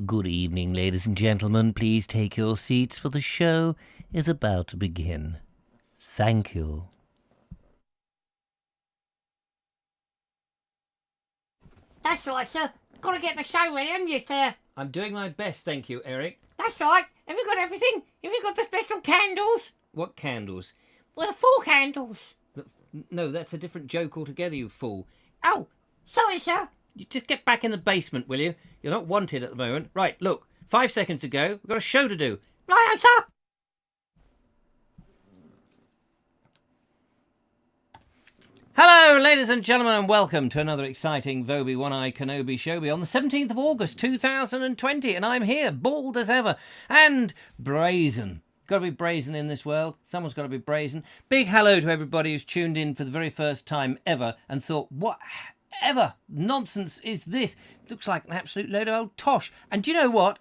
Good evening, ladies and gentlemen. Please take your seats, for the show is about to begin. Thank you. That's right, sir. Got to get the show ready, haven't you, sir? I'm doing my best, thank you, Eric. That's right. Have you got everything? Have you got the special candles? What candles? Well, the 4 candles. No, that's a different joke altogether, you fool. Oh, sorry, sir. You just get back in the basement, will you? You're not wanted at the moment. Right, look, 5 seconds ago, we've got a show to do. Right, sir. Hello, ladies and gentlemen, and welcome to another exciting Vobie One-Eye Kenobi show on the 17th of August 2020, and I'm here, bald as ever, and brazen. Got to be brazen in this world. Someone's got to be brazen. Big hello to everybody who's tuned in for the very first time ever and thought, whatever nonsense is this? It looks like an absolute load of old tosh. And do you know what?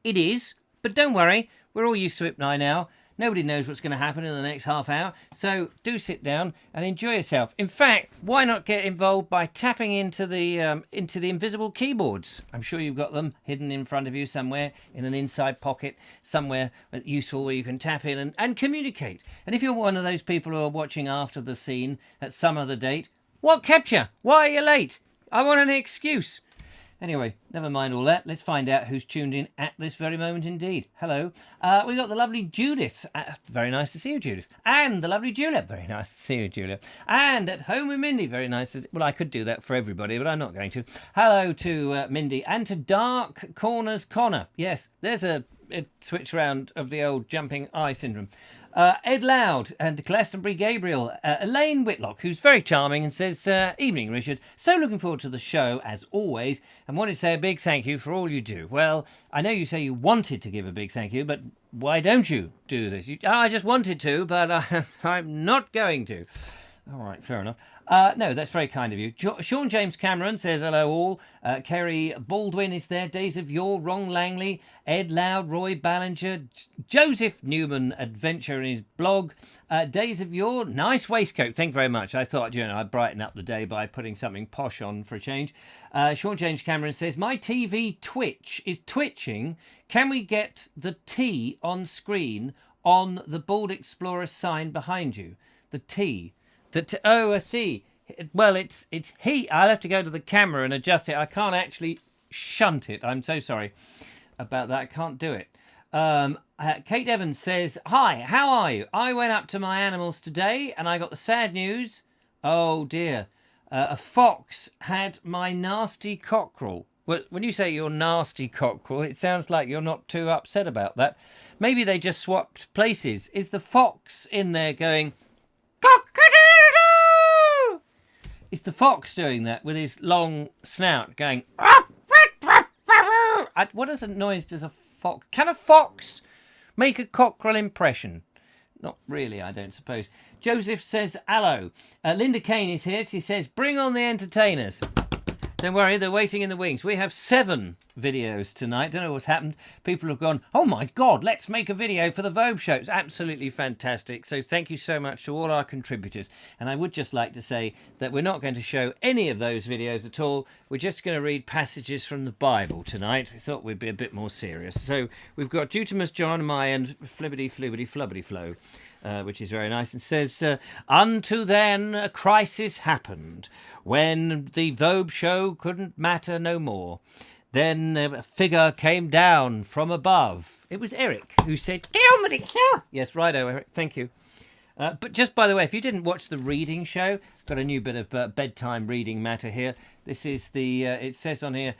It is. But don't worry, we're all used to it by now. Nobody knows what's going to happen in the next half hour, so do sit down and enjoy yourself. In fact, why not get involved by tapping into the invisible keyboards? I'm sure you've got them hidden in front of you somewhere, in an inside pocket, somewhere useful where you can tap in and communicate. And if you're one of those people who are watching after the scene at some other date, what kept you? Why are you late? I want an excuse. Anyway, never mind all that. Let's find out who's tuned in at this very moment indeed. Hello. We've got the lovely Judith. Very nice to see you, Judith. And the lovely Julia. Very nice to see you, Julia. And at home with Mindy. Very nice to see... Well, I could do that for everybody, but I'm not going to. Hello to Mindy. And to Dark Corners Connor. Yes, there's a switch round of the old jumping eye syndrome. Ed Loud and Glastonbury Gabriel. Elaine Whitlock, who's very charming and says, evening, Richard. So looking forward to the show, as always, and wanted to say a big thank you for all you do. Well, I know you say you wanted to give a big thank you, but why don't you do this? I just wanted to, but I'm not going to. All right, fair enough. No, that's very kind of you. Sean James Cameron says hello all. Kerry Baldwin is there. Days of Yore, Ron Langley, Ed Loud, Roy Ballinger, Joseph Newman Adventure in his blog. Days of Yore, nice waistcoat. Thank you very much. I thought, I'd brighten up the day by putting something posh on for a change. Sean James Cameron says, my TV Twitch is twitching. Can we get the T on screen on the Bald Explorer sign behind you? The T. Oh, I see. Well, it's he. I'll have to go to the camera and adjust it. I can't actually shunt it. I'm so sorry about that. I can't do it. Kate Evans says, hi, how are you? I went up to my animals today and I got the sad news. Oh, dear. A fox had my nasty cockerel. Well, when you say your nasty cockerel, it sounds like you're not too upset about that. Maybe they just swapped places. Is the fox in there going... Cock-a-doodle-doo! It's the fox doing that with his long snout going... What does a noise does a fox... Can a fox make a cockerel impression? Not really, I don't suppose. Joseph says hello. Linda Kane is here. She says, bring on the entertainers. Don't worry, they're waiting in the wings. We have 7 videos tonight. Don't know what's happened. People have gone, oh my God, let's make a video for the Vogue show. It's absolutely fantastic. So thank you so much to all our contributors. And I would just like to say that we're not going to show any of those videos at all. We're just going to read passages from the Bible tonight. We thought we'd be a bit more serious. So we've got Dutimus John Mai and Flibbity Flibbity Flubbity Flow. Which is very nice, and says, unto then a crisis happened, when the Vogue show couldn't matter no more. Then a figure came down from above. It was Eric who said, Get on with it, sir. yes, righto, Eric, thank you. But just by the way, if you didn't watch the reading show, I've got a new bit of bedtime reading matter here. This is the, it says on here,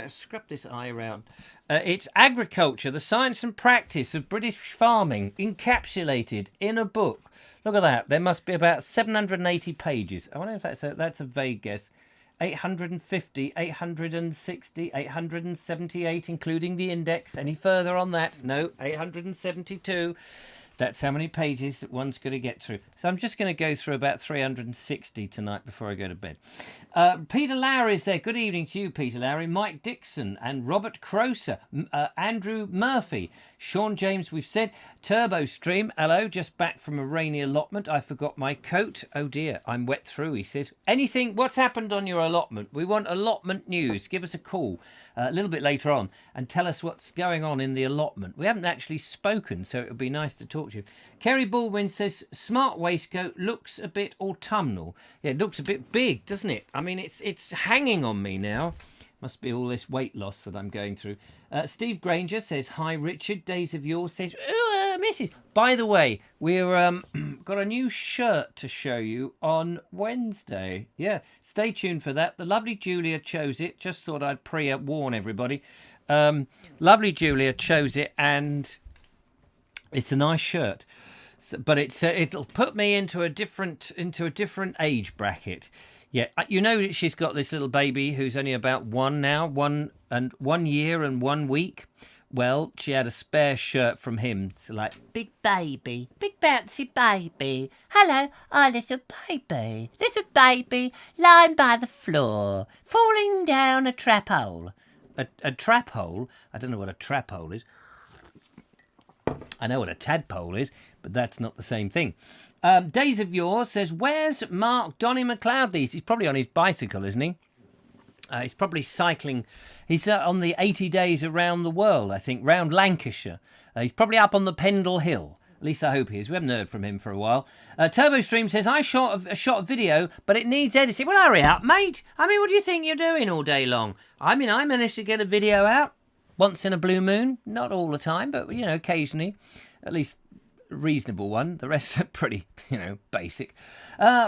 scrub this eye around. It's agriculture, the science and practice of British farming, encapsulated in a book. Look at that. There must be about 780 pages. I wonder if that's a vague guess. 850, 860, 878, including the index. Any further on that? No, 872. That's how many pages that one's going to get through. So I'm just going to go through about 360 tonight before I go to bed. Peter Lowry is there. Good evening to you, Peter Lowry. Mike Dixon and Robert Croser. Andrew Murphy. Sean James, we've said. Turbo Stream, hello. Just back from a rainy allotment. I forgot my coat. Oh dear, I'm wet through, he says. Anything, what's happened on your allotment? We want allotment news. Give us a call a little bit later on and tell us what's going on in the allotment. We haven't actually spoken, so it would be nice to talk to you. Kerry Baldwin says, smart waistcoat looks a bit autumnal. Yeah, it looks a bit big, doesn't it? I mean, it's hanging on me now. Must be all this weight loss that I'm going through. Steve Granger says, hi, Richard. Days of Yours says, Mrs. By the way, we're got a new shirt to show you on Wednesday. Yeah, stay tuned for that. The lovely Julia chose it. Just thought I'd pre-warn everybody. Lovely Julia chose it, and it's a nice shirt. But it'll put me into a different age bracket. Yeah, you know that she's got this little baby who's only about 1 now, 1 year and 1 week. Well, she had a spare shirt from him. So like, Big baby, big bouncy baby. Hello, our little baby lying by the floor, falling down a trap hole. a trap hole. I don't know what a trap hole is. I know what a tadpole is, but that's not the same thing. Days of Yore says, where's Mark Donny McLeod these? He's probably on his bicycle, isn't he? He's probably cycling. He's on the 80 days around the world, I think, round Lancashire. He's probably up on the Pendle Hill. At least I hope he is. We haven't heard from him for a while. Turbo Stream says, I shot a video, but it needs editing. Well, hurry up, mate. I mean, what do you think you're doing all day long? I mean, I managed to get a video out once in a blue moon. Not all the time, but, you know, occasionally. At least a reasonable one. The rest are pretty, basic.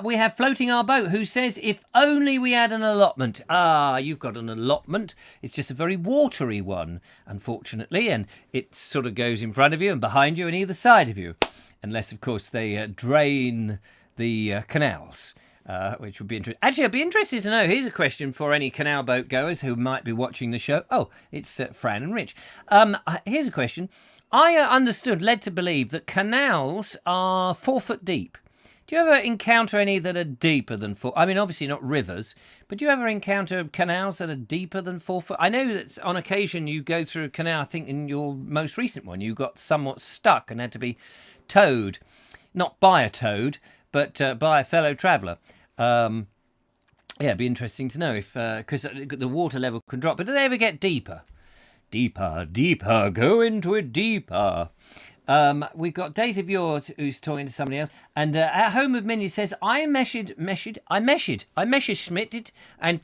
We have Floating Our Boat, who says, if only we had an allotment. Ah, you've got an allotment. It's just a very watery one, unfortunately, and it sort of goes in front of you and behind you and either side of you. Unless, of course, they drain the canals. Which would be interesting. Actually, I'd be interested to know. Here's a question for any canal boat goers who might be watching the show. Oh, it's Fran and Rich. Here's a question. I led to believe that canals are 4 foot deep. Do you ever encounter any that are deeper than 4? I mean, obviously not rivers, but do you ever encounter canals that are deeper than 4 foot? I know that on occasion you go through a canal. I think in your most recent one you got somewhat stuck and had to be towed, not by a toad, but by a fellow traveller. Yeah, it'd be interesting to know if, because the water level can drop, but do they ever get deeper? Deeper, go into it deeper. We've got Days of Yours who's talking to somebody else, and at home with Mindy says, I measured Schmidt and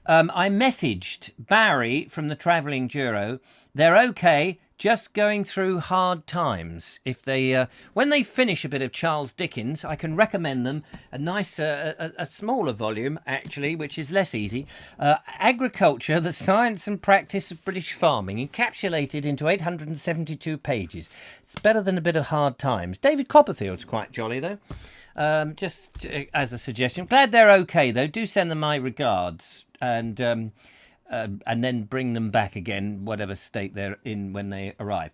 I messaged Barry from the Travelling Duro. They're okay, just going through hard times. If they, when they finish a bit of Charles Dickens, I can recommend them a nice, a smaller volume, actually, which is less easy. Agriculture, the Science and Practice of British Farming, encapsulated into 872 pages. It's better than a bit of hard times. David Copperfield's quite jolly, though. Just as a suggestion. Glad they're okay, though. Do send them my regards. And then bring them back again, whatever state they're in when they arrive.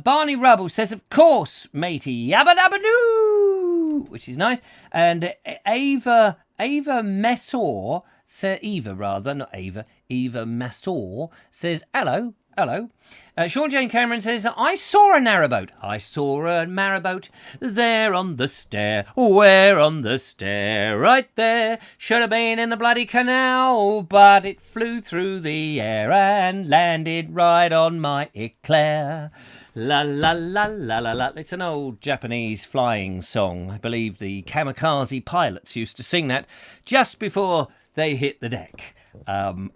Barney Rubble says, of course, matey, yabba dabba doo, which is nice. And Eva Messor, Eva Messor says, hello. Sean Jane Cameron says, I saw a narrowboat. There on the stair. Where on the stair? Right there. Should have been in the bloody canal, but it flew through the air and landed right on my eclair. La la la la la la. It's an old Japanese flying song. I believe the kamikaze pilots used to sing that just before they hit the deck,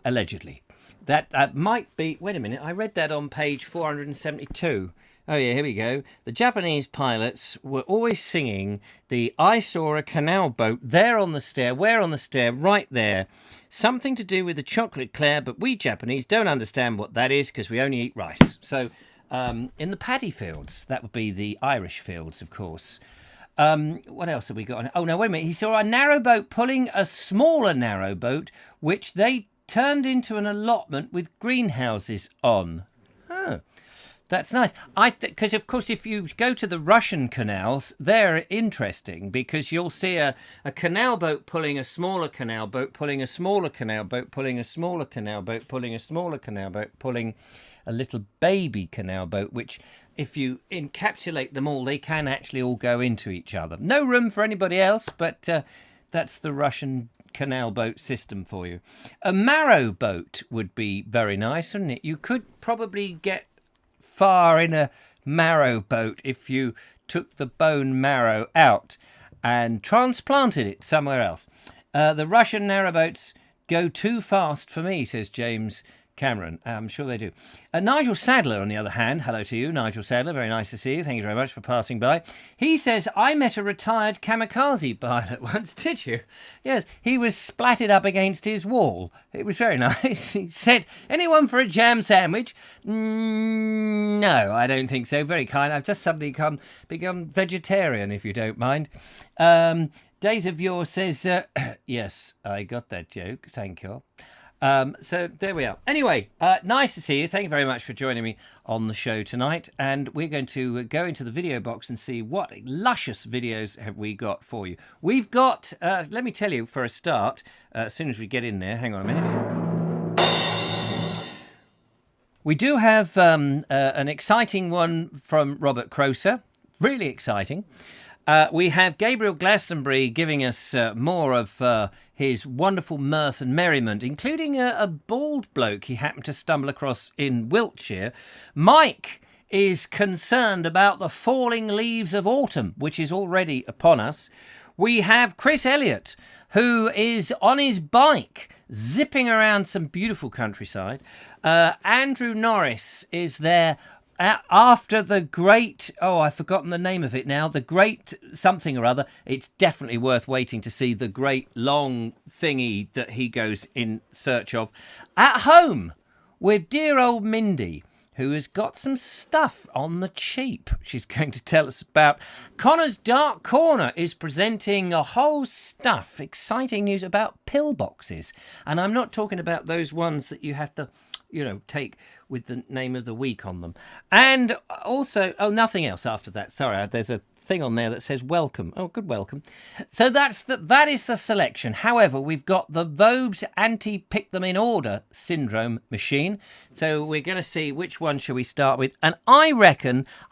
allegedly. That might be... Wait a minute, I read that on page 472. Oh yeah, here we go. The Japanese pilots were always singing the I saw a canal boat there on the stair, where on the stair, right there. Something to do with the chocolate eclair, but we Japanese don't understand what that is because we only eat rice. So in the paddy fields, that would be the Irish fields, of course. What else have we got? Oh no, wait a minute. He saw a narrowboat pulling a smaller narrowboat, which they turned into an allotment with greenhouses on. Oh, that's nice. Because of course, if you go to the Russian canals, they're interesting because you'll see a canal boat pulling a smaller canal boat, pulling a smaller canal boat, pulling a smaller canal boat, pulling a smaller canal boat, pulling a little baby canal boat, which if you encapsulate them all, they can actually all go into each other. No room for anybody else, but that's the Russian canal boat system for you. A marrow boat would be very nice, wouldn't it? You could probably get far in a marrow boat if you took the bone marrow out and transplanted it somewhere else. The Russian narrowboats go too fast for me, says James Cameron. I'm sure they do. Nigel Sadler, on the other hand, hello to you, Nigel Sadler. Very nice to see you. Thank you very much for passing by. He says, I met a retired kamikaze pilot once. Did you? Yes, he was splatted up against his wall. It was very nice. He said, anyone for a jam sandwich? No, I don't think so. Very kind. I've just suddenly become vegetarian, if you don't mind. Days of Yore says, yes, I got that joke. Thank you. So there we are. Anyway, nice to see you. Thank you very much for joining me on the show tonight. And we're going to go into the video box and see what luscious videos have we got for you. We've got, let me tell you for a start, as soon as we get in there, hang on a minute. We do have an exciting one from Robert Croser. Really exciting. We have Gabriel Glastonbury giving us more of his wonderful mirth and merriment, including a bald bloke he happened to stumble across in Wiltshire. Mike is concerned about the falling leaves of autumn, which is already upon us. We have Chris Elliott, who is on his bike, zipping around some beautiful countryside. Andrew Norris is there after the great, I've forgotten the name of it now, the great something or other. It's definitely worth waiting to see the great long thingy that he goes in search of. At home with dear old Mindy, who has got some stuff on the cheap she's going to tell us about. Connor's Dark Corner is presenting a whole stuff, exciting news about pillboxes. And I'm not talking about those ones that you have to, take with the name of the week on them. And also, nothing else after that. Sorry, there's a thing on there that says welcome. Oh, good welcome. So that is the selection. However, we've got the Vobes anti-pick them in order syndrome machine. So we're going to see which one shall we start with. And I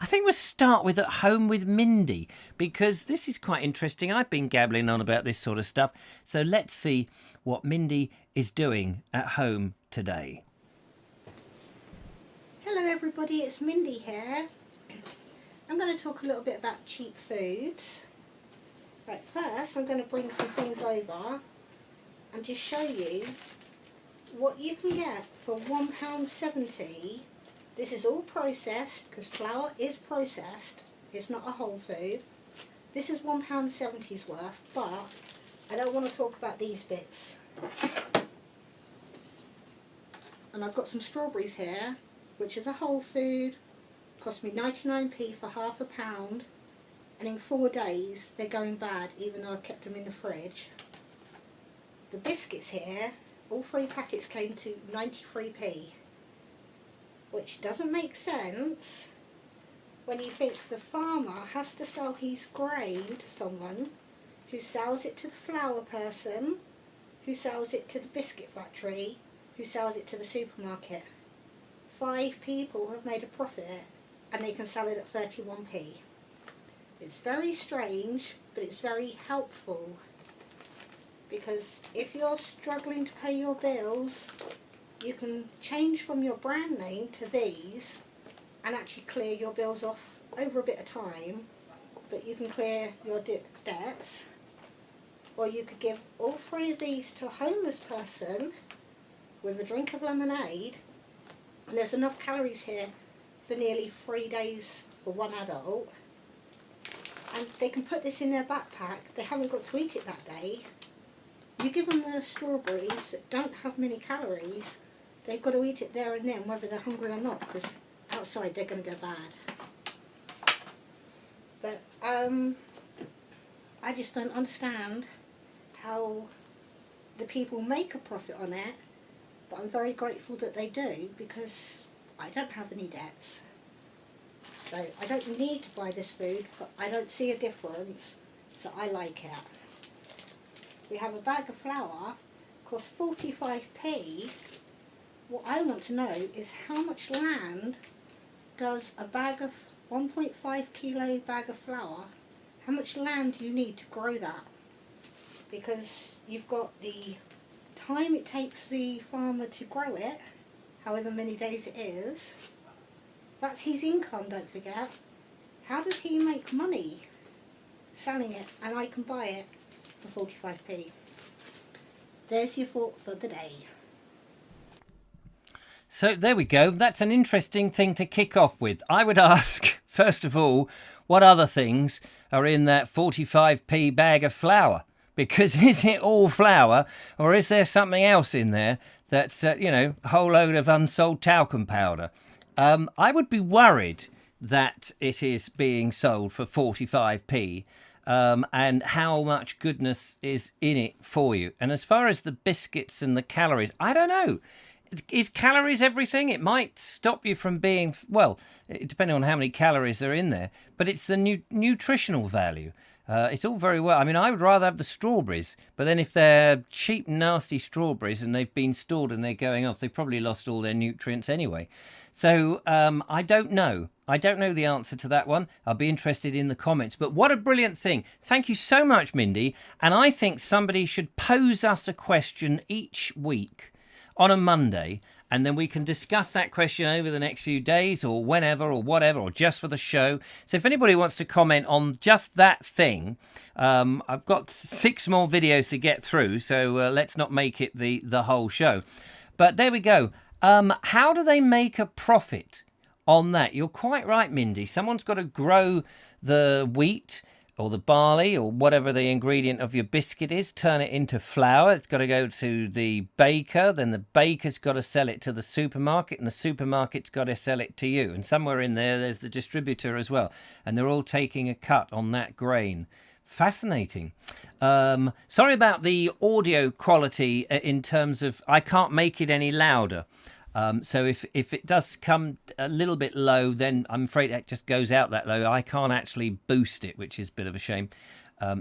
think we'll start with At Home with Mindy, because this is quite interesting. I've been gabbling on about this sort of stuff. So let's see what Mindy is doing at home today. Hello everybody, it's Mindy here. I'm going to talk a little bit about cheap foods. Right, first I'm going to bring some things over and just show you what you can get for £1.70. This is all processed because flour is processed, it's not a whole food. This is £1.70's worth, but I don't want to talk about these bits. And I've got some strawberries here, which is a whole food, cost me 99p for half a pound, and in 4 days they're going bad even though I kept them in the fridge. The biscuits here, all 3 packets came to 93p, which doesn't make sense when you think the farmer has to sell his grain to someone who sells it to the flour person, who sells it to the biscuit factory, who sells it to the supermarket. 5 people have made a profit and they can sell it at 31p. It's very strange, but it's very helpful, because if you're struggling to pay your bills, you can change from your brand name to these and actually clear your bills off over a bit of time, but you can clear your debts. Or you could give all 3 of these to a homeless person with a drink of lemonade. And there's enough calories here for nearly 3 days for one adult. And they can put this in their backpack. They haven't got to eat it that day. You give them the strawberries that don't have many calories. They've got to eat it there and then, whether they're hungry or not, because outside they're going to go bad. But I just don't understand how the people make a profit on it. But I'm very grateful that they do, because I don't have any debts. So I don't need to buy this food, but I don't see a difference, so I like it. We have a bag of flour, costs 45p. What I want to know is how much land does a bag of 1.5 kilo bag of flour, how much land do you need to grow that? Because you've got the time it takes the farmer to grow it, however many days it is. That's his income, don't forget. How does he make money selling it and I can buy it for 45p? There's your thought for the day. So there we go. That's an interesting thing to kick off with. I would ask, first of all, what other things are in that 45p bag of flour? Because is it all flour, or is there something else in there that's, a whole load of unsold talcum powder? I would be worried that it is being sold for 45p and how much goodness is in it for you. And as far as the biscuits and the calories, I don't know. Is calories everything? It might stop you from being, well, depending on how many calories are in there, but it's the nutritional value. It's all very well. I mean, I would rather have the strawberries, but then if they're cheap, nasty strawberries and they've been stored and they're going off, they've probably lost all their nutrients anyway. So I don't know. I don't know the answer to that one. I'll be interested in the comments. But what a brilliant thing. Thank you so much, Mindy. And I think somebody should pose us a question each week on a Monday, and then we can discuss that question over the next few days or whenever or whatever, or just for the show. So if anybody wants to comment on just that thing, I've got 6 more videos to get through, so let's not make it the whole show. But there we go. How do they make a profit on that? You're quite right, Mindy. Someone's got to grow the wheat or the barley or whatever the ingredient of your biscuit is, turn it into flour. It's got to go to the baker, then the baker's got to sell it to the supermarket, and the supermarket's got to sell it to you. And somewhere in there's the distributor as well. And they're all taking a cut on that grain. Fascinating. Sorry about the audio quality in terms of I can't make it any louder. So if it does come a little bit low, then I'm afraid it just goes out that low. I can't actually boost it, which is a bit of a shame.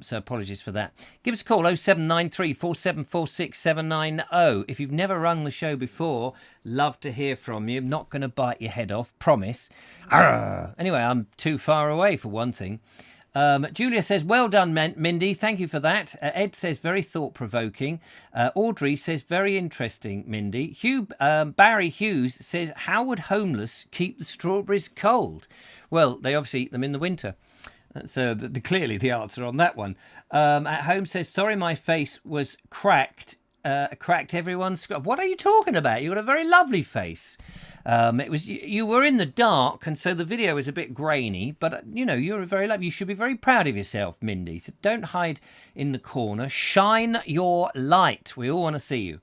So apologies for that. Give us a call, 0793 4746 790. If you've never rung the show before, love to hear from you. Not going to bite your head off, promise. Arrgh. Anyway, I'm too far away for one thing. Julia says, well done, Mindy. Thank you for that. Ed says, very thought-provoking. Audrey says, very interesting, Mindy. Barry Hughes says, how would homeless keep the strawberries cold? Well, they obviously eat them in the winter. So clearly the answer on that one. At Home says, sorry, my face was cracked. Cracked everyone's... What are you talking about? You've got a very lovely face. It was you were in the dark, and so the video was a bit grainy. But you're very lovely. You should be very proud of yourself, Mindy. So don't hide in the corner. Shine your light. We all want to see you.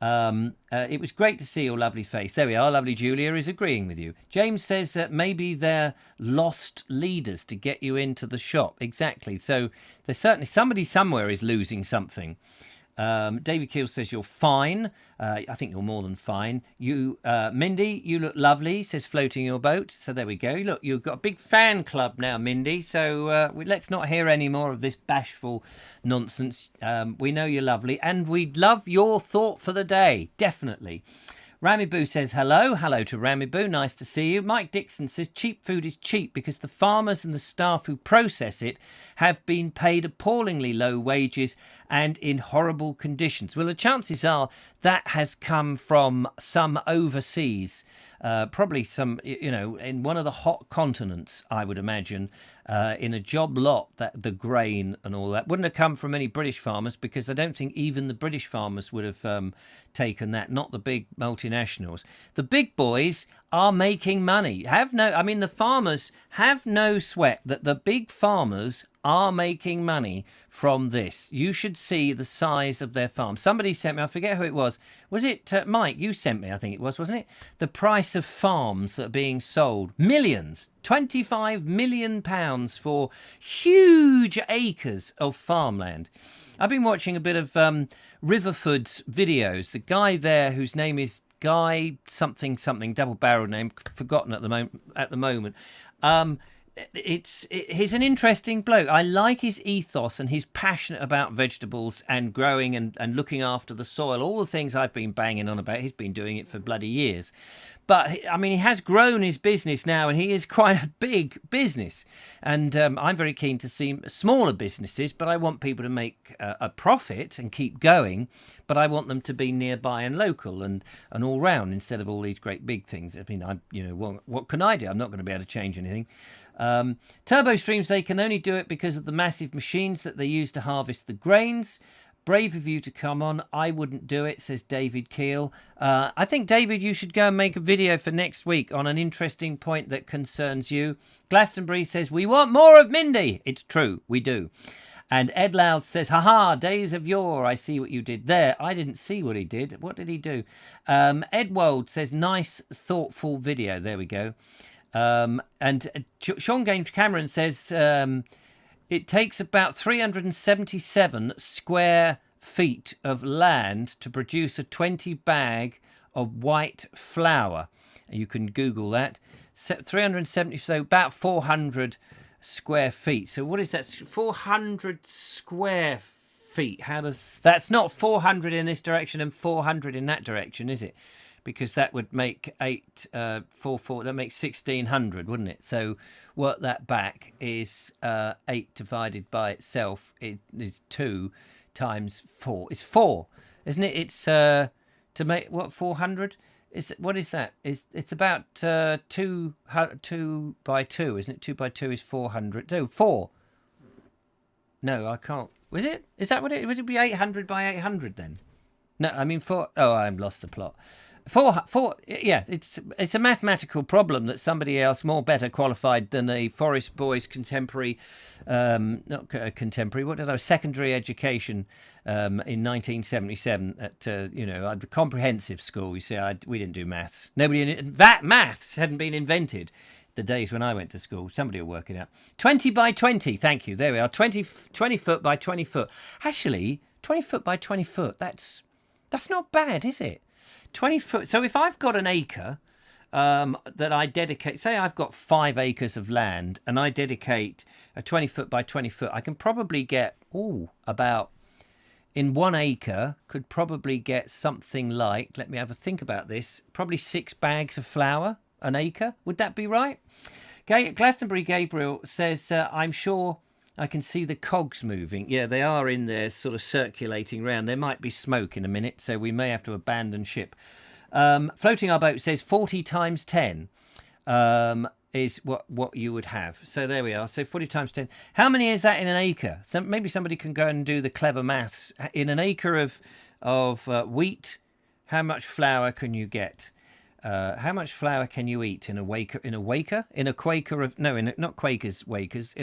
It was great to see your lovely face. There we are. Lovely Julia is agreeing with you. James says that maybe they're lost leaders to get you into the shop. Exactly. So there's certainly somebody somewhere is losing something. David Keel says you're fine. I think you're more than fine. You, Mindy, you look lovely, says floating your boat. So there we go. Look, you've got a big fan club now, Mindy. So let's not hear any more of this bashful nonsense. We know you're lovely, and we'd love your thought for the day. Definitely. Rami Boo says hello. Hello to Rami Boo. Nice to see you. Mike Dixon says cheap food is cheap because the farmers and the staff who process it have been paid appallingly low wages and in horrible conditions. Well, the chances are that has come from some overseas, probably some, in one of the hot continents, I would imagine, in a job lot, that the grain and all that wouldn't have come from any British farmers, because I don't think even the British farmers would have taken that, not the big multinationals. The big boys are making money. The farmers have no sweat that the big farmers are making money from this. You should see the size of their farm. Somebody sent me, I forget who it was. Was it Mike? You sent me, I think it was, wasn't it? The price of farms that are being sold. Millions. £25 million for huge acres of farmland. I've been watching a bit of Riverford's videos. The guy there, whose name is Guy something, double-barreled name, forgotten at the moment. He's an interesting bloke. I like his ethos, and he's passionate about vegetables and growing and looking after the soil. All the things I've been banging on about, he's been doing it for bloody years. But, I mean, he has grown his business now, and he is quite a big business. And I'm very keen to see smaller businesses, but I want people to make a profit and keep going. But I want them to be nearby and local and all round, instead of all these great big things. I mean, what can I do? I'm not going to be able to change anything. Turbo Streams, they can only do it because of the massive machines that they use to harvest the grains. Brave of you to come on. I wouldn't do it, says David Keel. I think, David, you should go and make a video for next week on an interesting point that concerns you. Glastonbury says, we want more of Mindy. It's true, we do. And Ed Loud says, haha, days of yore, I see what you did there. I didn't see what he did. What did he do? Ed Wold says, nice, thoughtful video. There we go. And Sean Games Cameron says, it takes about 377 square feet of land to produce a 20 bag of white flour. You can Google that. 370, so about 400 square feet. So what is that? 400 square feet. That's not 400 in this direction and 400 in that direction, is it? Because that would make 4, that makes 1,600, wouldn't it? So work that back is 8 divided by itself. It is 2 times 4. It's 4, isn't it? It's to make, what, 400? What is that? It's about 2 by 2, isn't it? 2 by 2 is 400. No, 4. No, I can't. Was it? Is that what it would it be 800 by 800 then? No, I mean 4. Oh, I've lost the plot. 4. Yeah, it's a mathematical problem that somebody else more better qualified than a Forest Boys contemporary, secondary education in 1977 at a comprehensive school. You see, we didn't do maths. Maths hadn't been invented the days when I went to school. Somebody will work it out. 20 by 20. Thank you. There we are. 20 foot by 20 foot. Actually, 20 foot by 20 foot. That's not bad, is it? 20 foot. So if I've got an acre that I dedicate, say I've got 5 acres of land and I dedicate a 20 foot by 20 foot, I can probably get, about, in 1 acre, could probably get something like, let me have a think about this, probably 6 bags of flour an acre. Would that be right? Glastonbury Gabriel says, I'm sure I can see the cogs moving. Yeah, they are in there sort of circulating round. There might be smoke in a minute, so we may have to abandon ship. Floating Our Boat says 40 times 10 is what you would have. So there we are. So 40 times 10. How many is that in an acre? Maybe somebody can go and do the clever maths. In an acre of wheat, how much flour can you get? How much flour can you eat in a Quaker? Not Quakers, Wakers.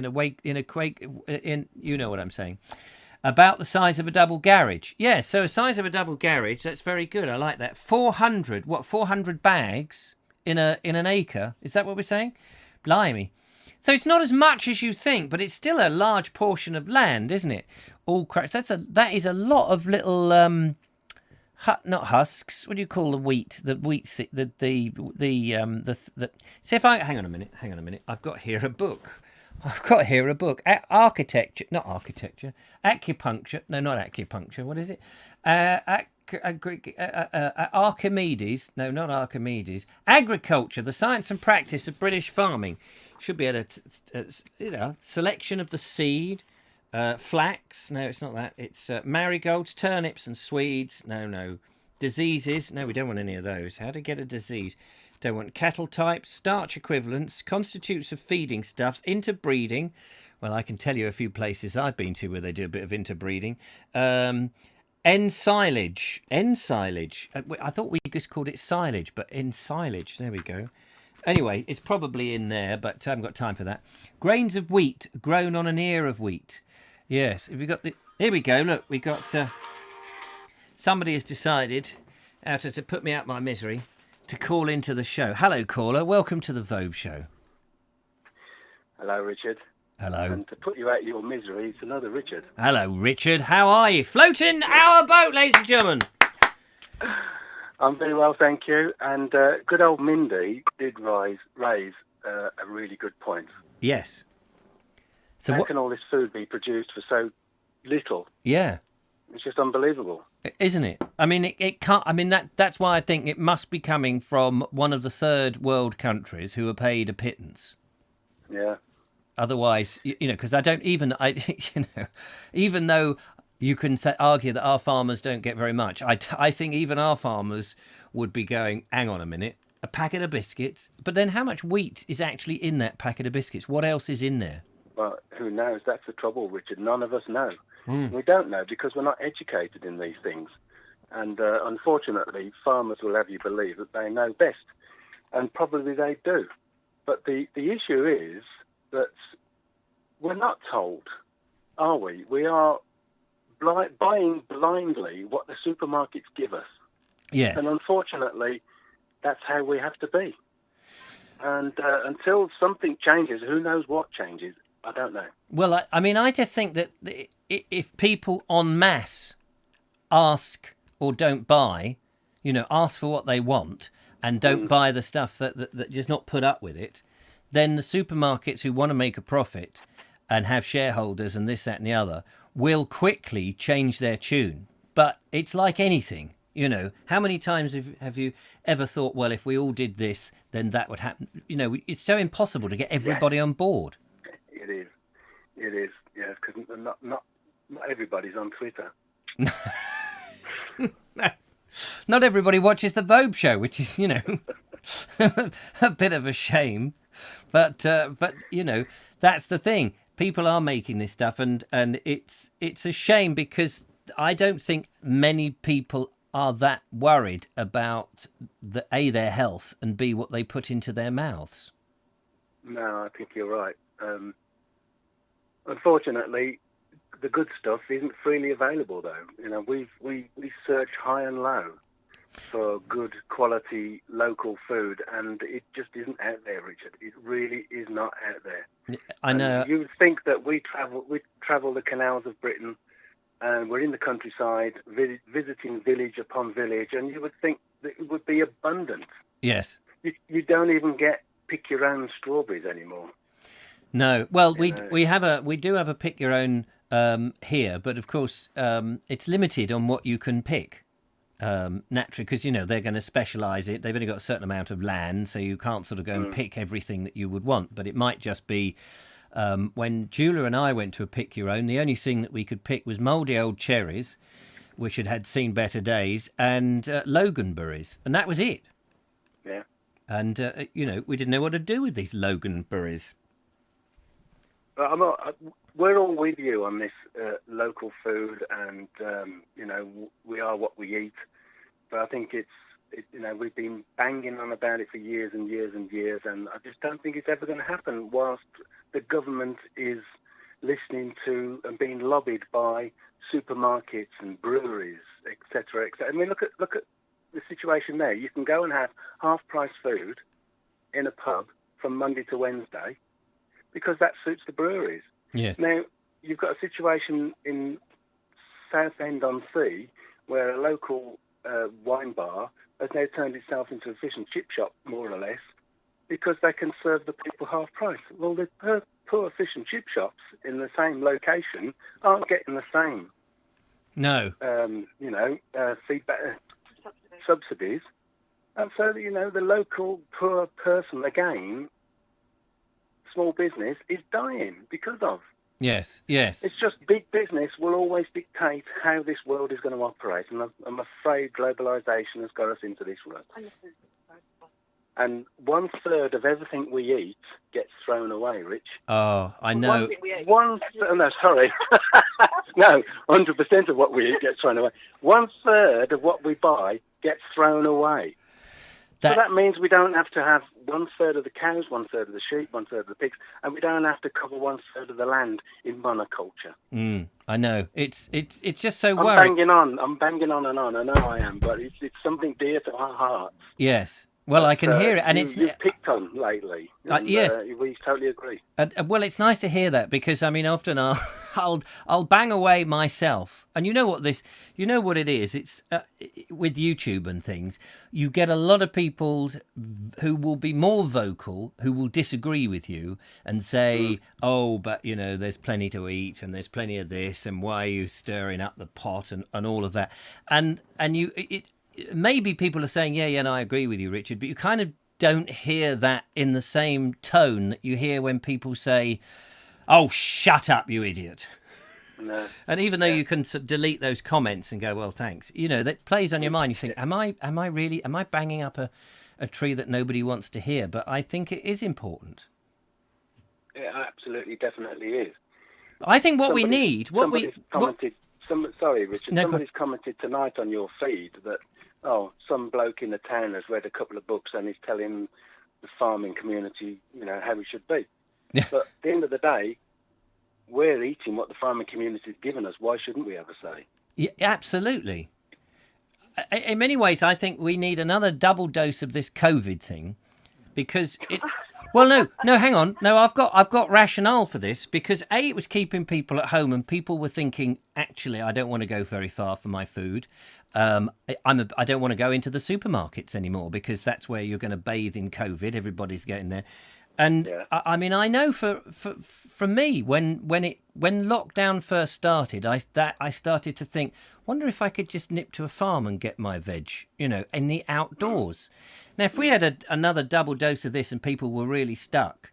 You know what I'm saying. About the size of a double garage. Yeah, so a size of a double garage, that's very good. I like that. 400 bags in an acre? Is that what we're saying? Blimey. So it's not as much as you think, but it's still a large portion of land, isn't it? All cracks. That is a lot of little not husks. What do you call the wheat? The wheat. See if I hang on a minute. I've got here a book. Architecture, not architecture. Acupuncture. No, not acupuncture. What is it? Archimedes. No, not Archimedes. Agriculture: the science and practice of British farming. Should be at a selection of the seed. Flax, no, it's not that. It's marigolds, turnips and swedes. No. Diseases, no, we don't want any of those. How to get a disease? Don't want cattle types, starch equivalents, constitutes of feeding stuffs, interbreeding. Well, I can tell you a few places I've been to where they do a bit of interbreeding. Ensilage. I thought we just called it silage, but ensilage. There we go. Anyway, it's probably in there, but I haven't got time for that. Grains of wheat grown on an ear of wheat. Yes, here we go. Look, we got somebody has decided how to put me out my misery to call into the show. Hello, caller. Welcome to the Vobes Show. Hello, Richard. Hello. And to put you out of your misery, it's another Richard. Hello, Richard. How are you? Floating our boat, ladies and gentlemen. I'm very well, thank you. And good old Mindy did raise a really good point. Yes. So How can all this food be produced for so little? Yeah. It's just unbelievable. Isn't it? I mean, it can't. I mean, that's why I think it must be coming from one of the third world countries who are paid a pittance. Yeah. Otherwise, because even though you can argue that our farmers don't get very much, I think even our farmers would be going, hang on a minute, a packet of biscuits. But then how much wheat is actually in that packet of biscuits? What else is in there? Well, who knows? That's the trouble, Richard. None of us know. We don't know because we're not educated in these things. And unfortunately, farmers will have you believe that they know best. And probably they do. But the issue is that we're not told, are we? We are buying blindly what the supermarkets give us. Yes. And unfortunately, that's how we have to be. And until something changes, who knows what changes? I don't know. Well, I just think that if people en masse ask or don't buy, ask for what they want and don't buy the stuff that just not put up with it, then the supermarkets who want to make a profit and have shareholders and this, that and the other will quickly change their tune. But it's like anything, How many times have you ever thought, well, if we all did this, then that would happen? It's so impossible to get everybody on board. It is, yes, because not everybody's on Twitter. Not everybody watches the Vobes show, which is, a bit of a shame. But that's the thing. People are making this stuff, and it's a shame because I don't think many people are that worried about their health and B, what they put into their mouths. No, I think you're right. Unfortunately, the good stuff isn't freely available, though. We search high and low for good quality local food, and it just isn't out there, Richard. It really is not out there. I know. And you would think that we travel the canals of Britain, and we're in the countryside, visiting village upon village, and you would think that it would be abundant. Yes. You don't even get pick your own strawberries anymore. No, well, we do have a pick your own here, but of course it's limited on what you can pick naturally because they're going to specialise it. They've only got a certain amount of land, so you can't sort of go and pick everything that you would want. But it might just be when Julia and I went to a pick your own, the only thing that we could pick was mouldy old cherries, which had seen better days, and loganberries, and that was it. Yeah. And we didn't know what to do with these loganberries. We're all with you on this local food, and we are what we eat. But I think we've been banging on about it for years and years and years, and I just don't think it's ever going to happen whilst the government is listening to and being lobbied by supermarkets and breweries, etc., etc. I mean, look at the situation there. You can go and have half-price food in a pub from Monday to Wednesday, because that suits the breweries. Yes. Now, you've got a situation in Southend-on-Sea where a local wine bar has now turned itself into a fish and chip shop, more or less, because they can serve the people half price. Well, the poor fish and chip shops in the same location aren't getting the same. No. Feedback, subsidies. And so, the local poor person, again, small business, is dying because of. Yes, yes. It's just big business will always dictate how this world is going to operate. And I'm afraid globalisation has got us into this world. And 1/3 of everything we eat gets thrown away, Rich. Oh, I know. No, sorry. No, 100% of what we eat gets thrown away. 1/3 of what we buy gets thrown away. So that means we don't have to have 1/3 of the cows, 1/3 of the sheep, 1/3 of the pigs, and we don't have to cover 1/3 of the land in monoculture. I know. It's just so I'm worrying. banging on and on. I know I am, but it's something dear to our hearts. Yes. Well, I can hear it, and you've picked on lately. And, yes. We totally agree. Well, it's nice to hear that, because I mean, often I'll bang away myself, and you know what it is. It's with YouTube and things. You get a lot of people who will be more vocal, who will disagree with you and say, "Oh, but there's plenty to eat, and there's plenty of this, and why are you stirring up the pot and all of that?" And maybe people are saying, yeah, no, I agree with you, Richard, but you kind of don't hear that in the same tone that you hear when people say, "Oh, shut up, you idiot." No. And even though you can delete those comments and go, "Well, thanks," that plays on your mind. You think, am I banging up a tree that nobody wants to hear? But I think it is important. It absolutely, definitely is. I think we need... Sorry, Richard. No, somebody's commented tonight on your feed that, some bloke in the town has read a couple of books and is telling the farming community, how it should be. Yeah. But at the end of the day, we're eating what the farming community's given us. Why shouldn't we have a say? Yeah, absolutely. In many ways, I think we need another double dose of this COVID thing, because it's... Well, no, hang on. No, I've got rationale for this, because it was keeping people at home, and people were thinking, actually, I don't want to go very far for my food. I don't want to go into the supermarkets anymore, because that's where you're going to bathe in COVID. Everybody's getting there. And yeah. I mean, I know for me, when lockdown first started, I started to think, wonder if I could just nip to a farm and get my veg, in the outdoors. Now, if we had another double dose of this and people were really stuck,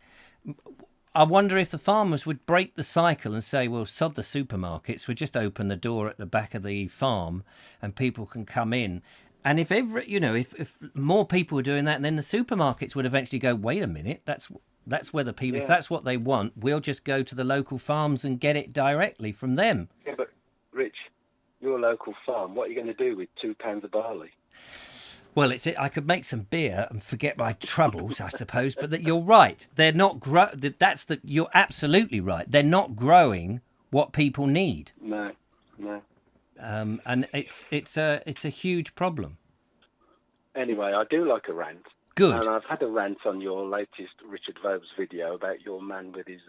I wonder if the farmers would break the cycle and say, well, sod the supermarkets, we'll just open the door at the back of the farm and people can come in. And if if more people were doing that, then the supermarkets would eventually go, wait a minute, that's where the people, if that's what they want, we'll just go to the local farms and get it directly from them. Yeah, but Rich, your local farm, what are you going to do with 2 pounds of barley? Well, I could make some beer and forget my troubles, I suppose. But you're right. They're not you're absolutely right. They're not growing what people need. No. And it's a huge problem. Anyway, I do like a rant. Good. And I've had a rant on your latest Richard Vobes video about your man with his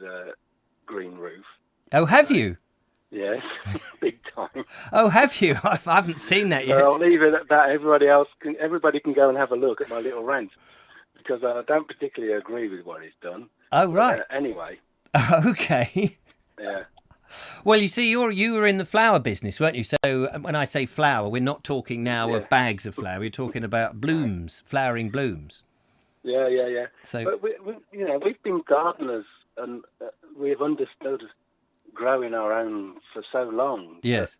green roof. Oh, have you? Yes, big time. Oh, have you? I haven't seen that yet. So I'll leave it at that. Everybody can go and have a look at my little rant, because I don't particularly agree with what he's done. Oh, right. Anyway. Okay. Yeah. Well, you see, you were in the flower business, weren't you? So when I say flower, we're not talking now of bags of flower. We're talking about blooms, flowering blooms. Yeah. So, but we've been gardeners, and we've understood growing our own for so long. Yes.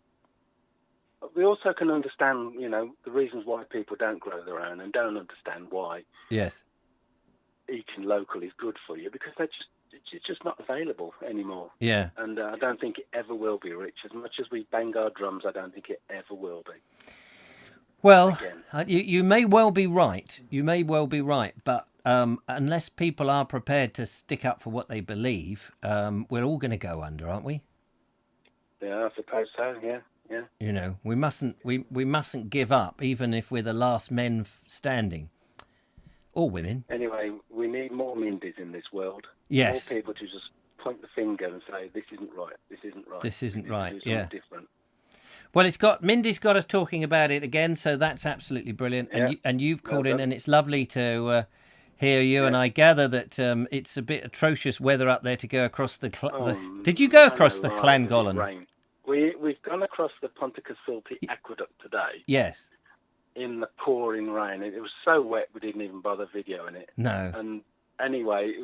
We also can understand, the reasons why people don't grow their own, and don't understand why. Yes. Eating local is good for you, because it's just not available anymore. Yeah. And I don't think it ever will be, Rich. As much as we bang our drums, I don't think it ever will be. Well, you may well be right. You may well be right, but unless people are prepared to stick up for what they believe, we're all going to go under, aren't we? Yeah, I suppose so. Yeah. We mustn't give up, even if we're the last men standing, or women. Anyway, we need more Mindys in this world. Yes. More people to just point the finger and say, "This isn't right. This isn't right. This isn't right." Yeah. Different. Well, Mindy's got us talking about it again, so that's absolutely brilliant. Yeah. And you've called in, and it's lovely to hear you. Yeah. And I gather that it's a bit atrocious weather up there to go across the. Did you go across the Llangollen? We've gone across the Ponticus-Silty Aqueduct today. Yes. In the pouring rain. It was so wet we didn't even bother videoing it. No. And anyway,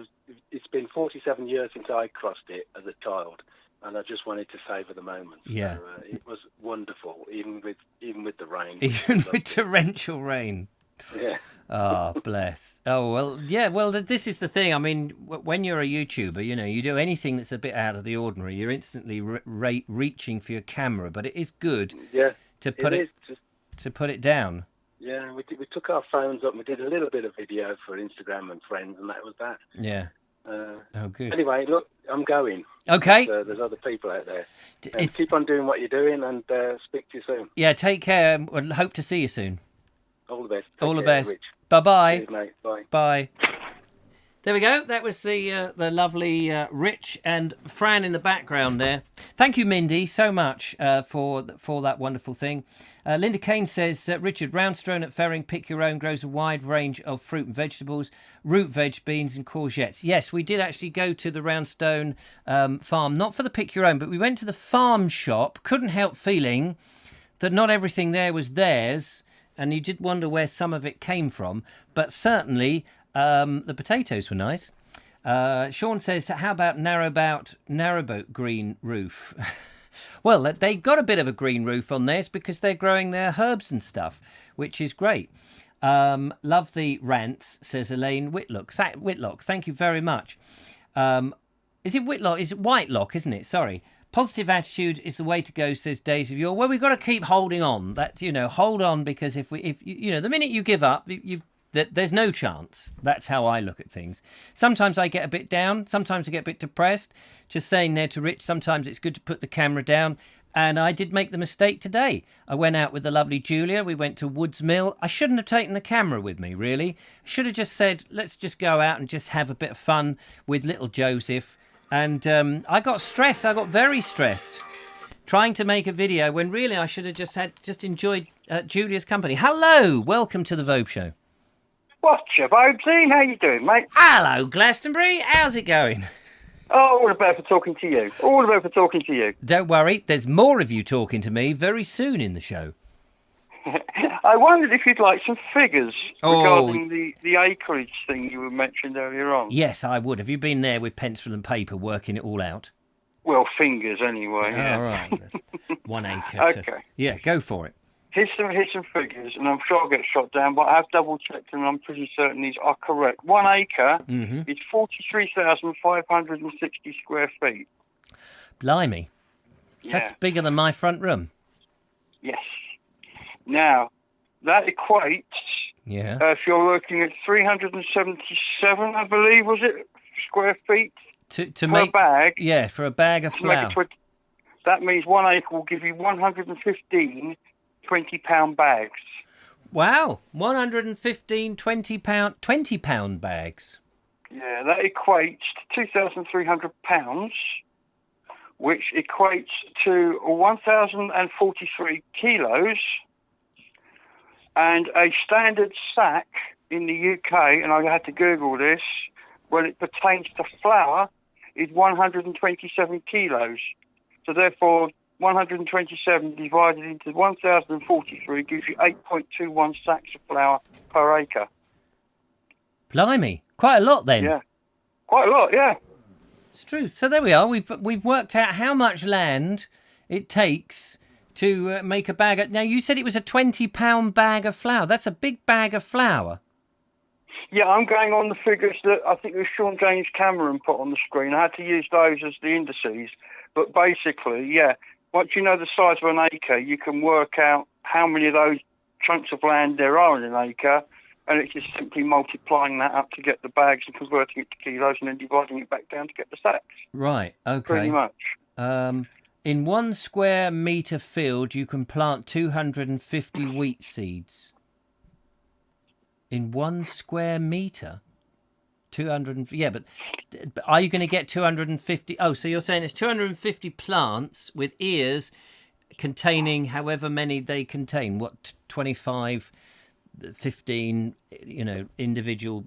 it's been 47 years since I crossed it as a child. And I just wanted to savour the moment. Yeah. So, it was wonderful, even with the rain. Even with torrential rain. Yeah. Oh, bless. Oh, well, yeah, well, this is the thing. I mean, when you're a YouTuber, you do anything that's a bit out of the ordinary, you're instantly reaching for your camera. But it is good to put it down. Yeah, we took our phones up and we did a little bit of video for Instagram and friends, and that was that. Yeah. Good. Anyway, look, I'm going. Okay. There's other people out there. Keep on doing what you're doing, and speak to you soon. Yeah, take care. We'll hope to see you soon. All the best. All the best. Rich. Bye-bye. Cheers, mate. Bye. Bye. There we go. That was the lovely Rich and Fran in the background there. Thank you, Mindy, so much for that wonderful thing. Linda Kane says, Richard, Roundstone at Ferring, pick your own, grows a wide range of fruit and vegetables, root veg, beans and courgettes. Yes, we did actually go to the Roundstone farm, not for the pick your own, but we went to the farm shop. Couldn't help feeling that not everything there was theirs, and you did wonder where some of it came from, but certainly the potatoes were nice. Sean says, how about narrowboat green roof? Well, they've got a bit of a green roof on theirs because they're growing their herbs and stuff, which is great. Love the rants, says Elaine Whitlock. Whitlock, thank you very much. Is it Whitlock? Is it Whitelock, isn't it? Sorry. Positive attitude is the way to go, says Days of Yore. Well, we've got to keep holding on. That, hold on, because if the minute you give up, there's no chance. That's how I look at things. Sometimes I get a bit down. Sometimes I get a bit depressed. Just saying there to Rich, sometimes it's good to put the camera down. And I did make the mistake today. I went out with the lovely Julia. We went to Woods Mill. I shouldn't have taken the camera with me, really. I should have just said, let's just go out and just have a bit of fun with little Joseph. And I got stressed. I got very stressed trying to make a video when really I should have just enjoyed Julia's company. Hello. Welcome to the Vobes Show. Whatcha, Vobesy? How you doing, mate? Hello, Glastonbury. How's it going? Oh, all the better for talking to you. All the better for talking to you. Don't worry. There's more of you talking to me very soon in the show. I wondered if you'd like some figures regarding the acreage thing you mentioned earlier on. Yes, I would. Have you been there with pencil and paper working it all out? Well, fingers anyway. Yeah. All right. 1 acre. Okay. Yeah, go for it. Here's some figures, and I'm sure I'll get shot down, but I have double-checked and I'm pretty certain these are correct. 1 acre is 43,560 square feet. Blimey. Yeah. That's bigger than my front room. Yes. Now, that equates, if you're looking at 377, I believe, was it, square feet to make, a bag? Yeah, for a bag of flour. That means 1 acre will give you 115 20-pound bags. Wow, 115 20-pound bags. Yeah, that equates to 2,300 pounds, which equates to 1,043 kilos. And a standard sack in the UK, and I had to Google this, when it pertains to flour, is 127 kilos. So therefore, 127 divided into 1,043 gives you 8.21 sacks of flour per acre. Blimey, quite a lot then. Yeah, quite a lot, yeah. It's true. So there we are. We've worked out how much land it takes to make a bag. Now, you said it was a 20-pound bag of flour. That's a big bag of flour. Yeah, I'm going on the figures that I think it was Sean James Cameron put on the screen. I had to use those as the indices. But basically, yeah, once you know the size of an acre, you can work out how many of those chunks of land there are in an acre, and it's just simply multiplying that up to get the bags and converting it to kilos and then dividing it back down to get the sacks. Right, okay. Pretty much. In 1 square metre field, you can plant 250 wheat seeds. In 1 square metre? 200, yeah, but are you going to get 250? Oh, so you're saying it's 250 plants with ears containing however many they contain. What, 25, 15, individual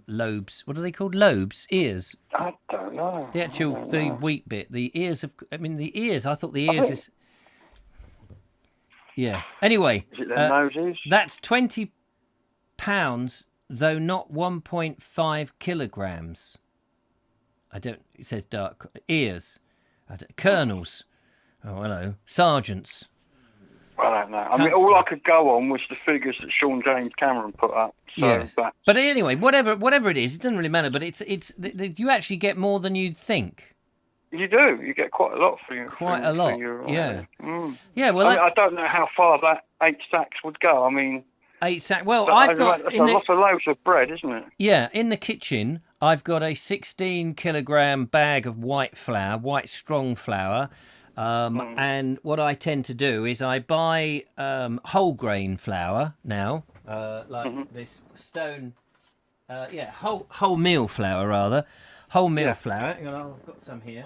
lobes. What are they called? Lobes? Ears? I don't know. The wheat bit. The ears of, I thought the ears is... Yeah. Anyway. Is it their noses? That's 20 pounds, though not 1.5 kilograms. It says dark. Ears. Colonels. Oh, hello. Sergeants. I don't know. I mean, all I could go on was the figures that Sean James Cameron put up. So yes. But anyway, whatever it is, it doesn't really matter. But it's you actually get more than you'd think. You do. You get quite a lot for your... Quite a lot, yeah. Yeah, well... I don't know how far that 8 sacks would go. I mean... 8 sacks... Well, I've got... That's a lot of loaves of bread, isn't it? Yeah, in the kitchen, I've got a 16-kilogram bag of white flour, white strong flour. And what I tend to do is I buy whole grain flour now, this stone, wholemeal flour rather, wholemeal flour. Hang on, I've got some here.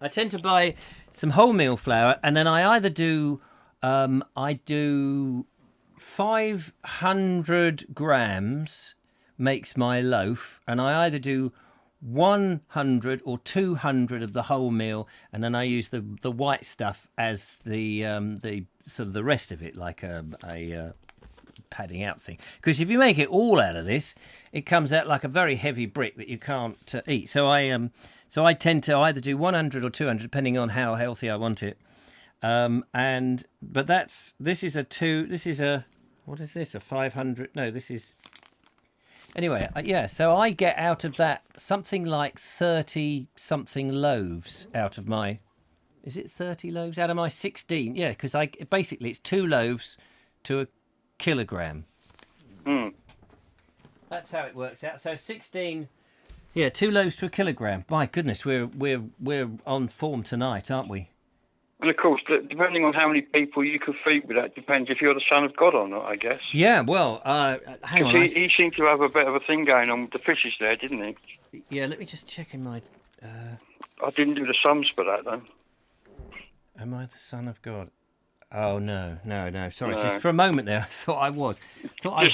I tend to buy some wholemeal flour, and then I either do 500 grams makes my loaf, and I either do 100 or 200 of the wholemeal, and then I use the white stuff as the sort of the rest of it, like a padding out thing. Because if you make it all out of this, it comes out like a very heavy brick that you can't eat. So I tend to either do 100 or 200, depending on how healthy I want it. But this is a 500? No, this is. Anyway, so I get out of that something like 30-something loaves out of my... Is it 30 loaves? Out of my 16? Yeah, because basically it's 2 loaves to a kilogram. That's how it works out. So 16... Yeah, 2 loaves to a kilogram. My goodness, we're on form tonight, aren't we? And of course, depending on how many people you can feed with that, depends if you're the son of God or not, I guess. Yeah, well, hang on. He seemed to have a bit of a thing going on with the fishes there, didn't he? Yeah, let me just check in my... I didn't do the sums for that, though. Am I the son of God? Oh, no. Sorry, just for a moment there, I thought I was.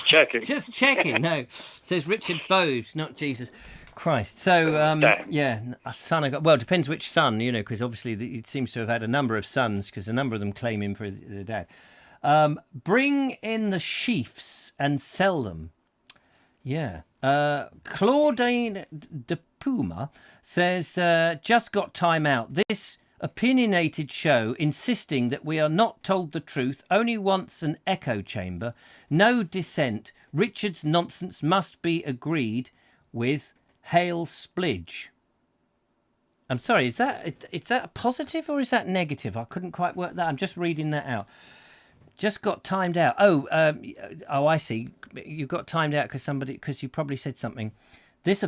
Checking. Just checking, no. It says Richard Vobes, not Jesus Christ. So, a son of God. Well, it depends which son, because obviously it seems to have had a number of sons, because a number of them claim him for their dad. Bring in the sheafs and sell them. Yeah. Claudine de Puma says, just got time out. This opinionated show insisting that we are not told the truth only wants an echo chamber. No dissent. Richard's nonsense must be agreed with. Hail splidge. I'm sorry, is that a positive or is that negative? I couldn't quite work that. I'm just reading that out. Just got timed out. Oh, I see. You got timed out because you probably said something. This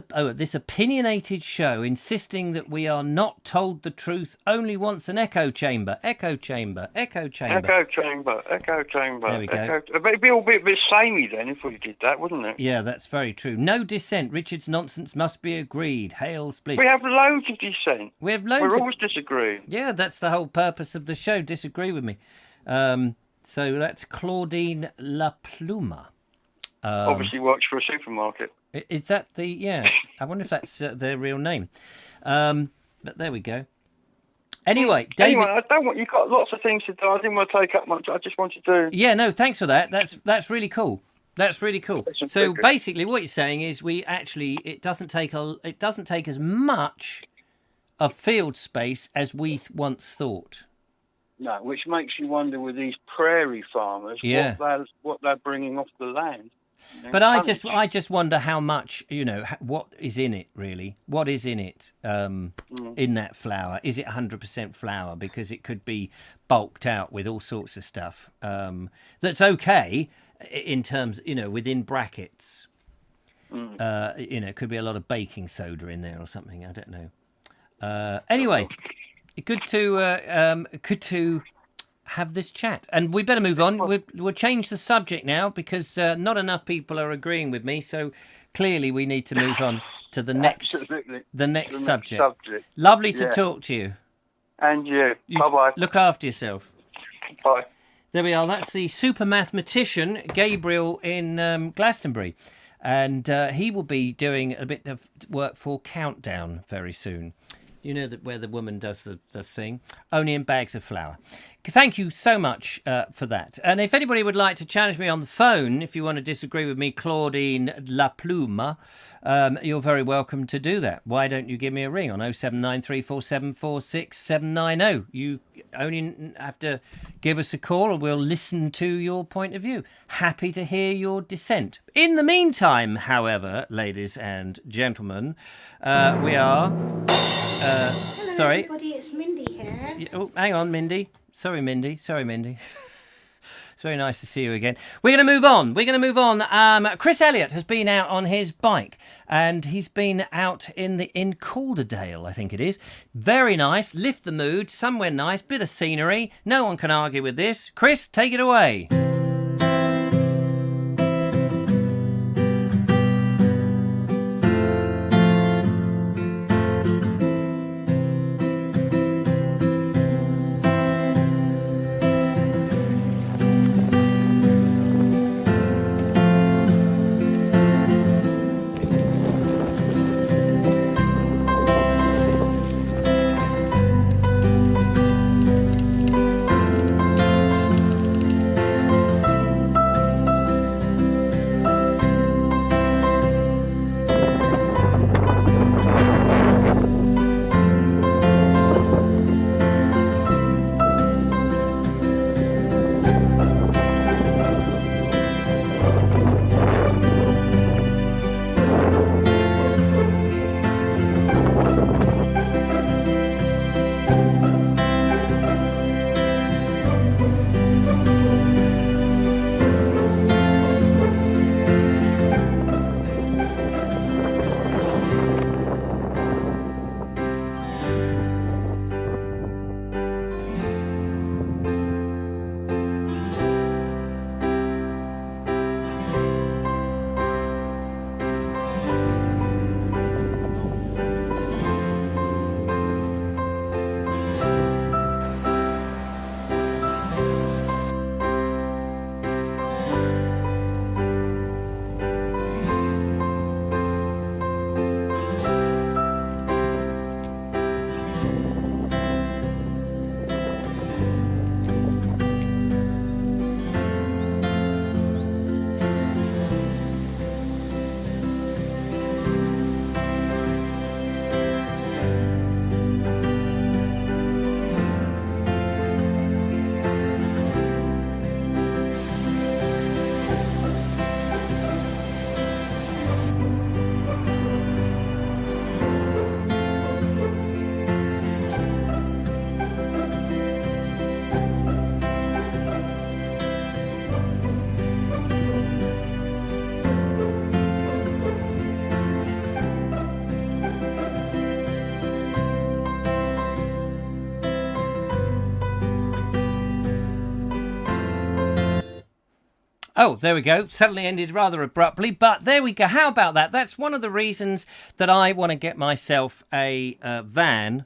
opinionated show insisting that we are not told the truth only wants an echo chamber. Echo chamber. Echo chamber. Echo chamber. Echo chamber. There we go. It'd be all a bit samey then if we did that, wouldn't it? Yeah, that's very true. No dissent. Richard's nonsense must be agreed. Hail split. We have loads of dissent. We're always disagreeing. Yeah, that's the whole purpose of the show. Disagree with me. So that's Claudine La Pluma. Obviously works for a supermarket. Is that the... Yeah, I wonder if that's their real name. But there we go. Anyway, David... Anyway, you've got lots of things to do. I didn't want to take up much. I just wanted to... Yeah, no, thanks for that. That's really cool. That's really cool. So basically what you're saying is it doesn't take as much of field space as we once thought. No, which makes you wonder with these prairie farmers what they're bringing off the land. But I just wonder how much, what is in it, really? What is in it in that flour? Is it 100% flour? Because it could be bulked out with all sorts of stuff that's okay in terms, within brackets. It could be a lot of baking soda in there or something. I don't know. Anyway, good to have this chat, and we better move on. We'll change the subject now because not enough people are agreeing with me. So clearly, we need to move on to the next subject. Lovely to talk to you. And you. Bye-bye. Look after yourself. Bye. There we are. That's the super mathematician Gabriel in Glastonbury, and he will be doing a bit of work for Countdown very soon. You know that where the woman does the thing, only in bags of flour. Thank you so much for that. And if anybody would like to challenge me on the phone, if you want to disagree with me, Claudine La Pluma, you're very welcome to do that. Why don't you give me a ring on 07934746790? You only have to give us a call and we'll listen to your point of view. Happy to hear your dissent. In the meantime, however, ladies and gentlemen, we are... Hello, sorry. everybody, it's Mindy here. Oh, hang on, Mindy. Sorry, Mindy. It's very nice to see you again. We're going to move on. Chris Elliott has been out on his bike, and he's been out in Calderdale, I think it is. Very nice. Lift the mood. Somewhere nice. Bit of scenery. No one can argue with this. Chris, take it away. Oh, there we go. Suddenly ended rather abruptly, but there we go. How about that? That's one of the reasons that I want to get myself a van.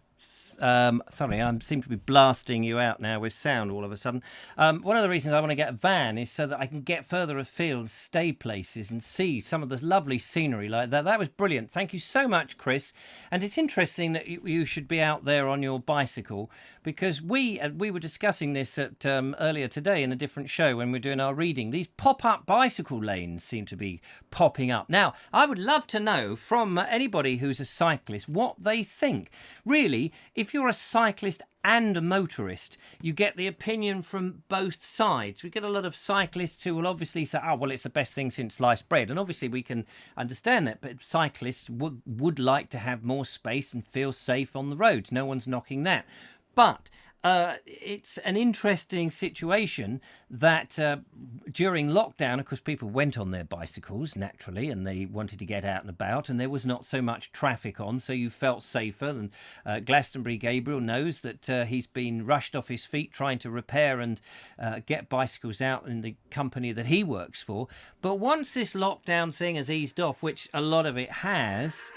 Sorry, I seem to be blasting you out now with sound all of a sudden. One of the reasons I want to get a van is so that I can get further afield, stay places and see some of this lovely scenery like that. That was brilliant. Thank you so much, Chris. And it's interesting that you should be out there on your bicycle, because we were discussing this at earlier today in a different show when we were doing our reading. These pop-up bicycle lanes seem to be popping up. Now, I would love to know from anybody who's a cyclist what they think. Really, if you're a cyclist and a motorist, you get the opinion from both sides. We get a lot of cyclists who will obviously say, oh, well, it's the best thing since sliced bread. And obviously we can understand that, but cyclists would like to have more space and feel safe on the roads. No one's knocking that. But it's an interesting situation that during lockdown, of course, people went on their bicycles naturally, and they wanted to get out and about, and there was not so much traffic on, so you felt safer. And Glastonbury Gabriel knows that he's been rushed off his feet trying to repair and get bicycles out in the company that he works for. But once this lockdown thing has eased off, which a lot of it has,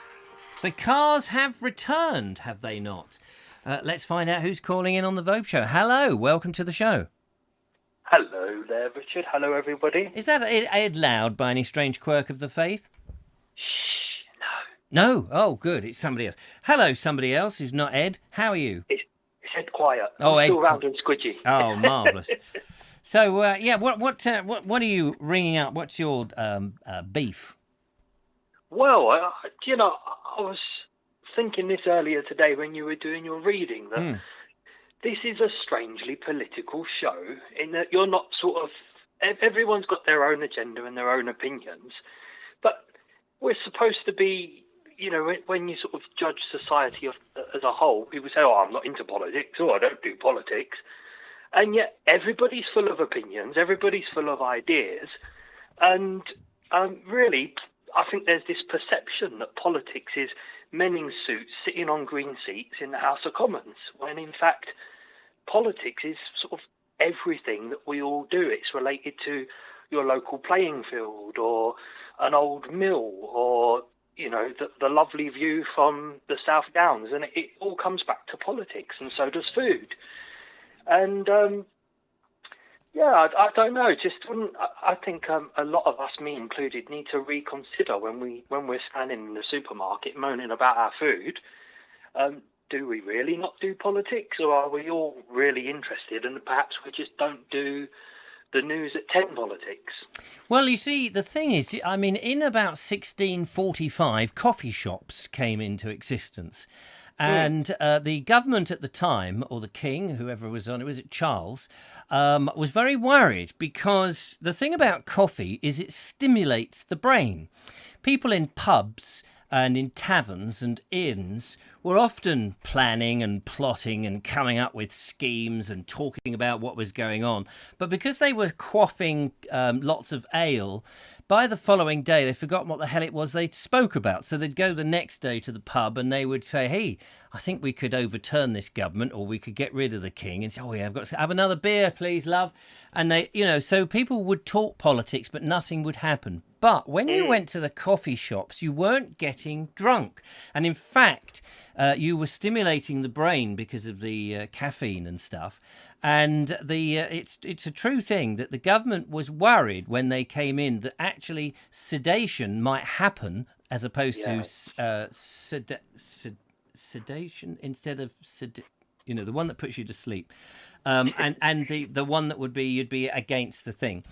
the cars have returned, have they not? Let's find out who's calling in on the Vobes Show. Hello, welcome to the show. Hello there, Richard. Hello, everybody. Is that Ed Loud by any strange quirk of the faith? Shh, no. No? Oh, good. It's somebody else. Hello, somebody else who's not Ed. How are you? It's Ed Quiet. Oh, I'm Ed still round and squidgy. Oh, marvellous. So, yeah, what are you ringing up? What's your beef? Well, I was thinking this earlier today when you were doing your reading, that this is a strangely political show in that you're not sort of... Everyone's got their own agenda and their own opinions, but we're supposed to be, when you sort of judge society as a whole, people say, oh, I'm not into politics, or I don't do politics, and yet everybody's full of opinions, everybody's full of ideas, and really, I think there's this perception that politics is men in suits sitting on green seats in the House of Commons, when in fact politics is sort of everything that we all do. It's related to your local playing field or an old mill or, the lovely view from the South Downs, and it all comes back to politics, and so does food. And I don't know. I think a lot of us, me included, need to reconsider when we're standing in the supermarket moaning about our food. Do we really not do politics, or are we all really interested, and perhaps we just don't do the news at 10 politics? Well, you see, the thing is, I mean, in about 1645, coffee shops came into existence. And the government at the time, or the king, whoever was on it, was it Charles, was very worried because the thing about coffee is it stimulates the brain. People in pubs and in taverns and inns were often planning and plotting and coming up with schemes and talking about what was going on. But because they were quaffing lots of ale, by the following day they'd forgotten what the hell it was they spoke about. So they'd go the next day to the pub and they would say, hey, I think we could overturn this government, or we could get rid of the king. And say, oh yeah, I've got to have another beer, please, love. And they, so people would talk politics, but nothing would happen. But when you went to the coffee shops, you weren't getting drunk. And in fact, you were stimulating the brain because of the caffeine and stuff. And it's a true thing that the government was worried when they came in that actually sedation might happen as opposed to sedation instead of the one that puts you to sleep, and the one that would be you'd be against the thing.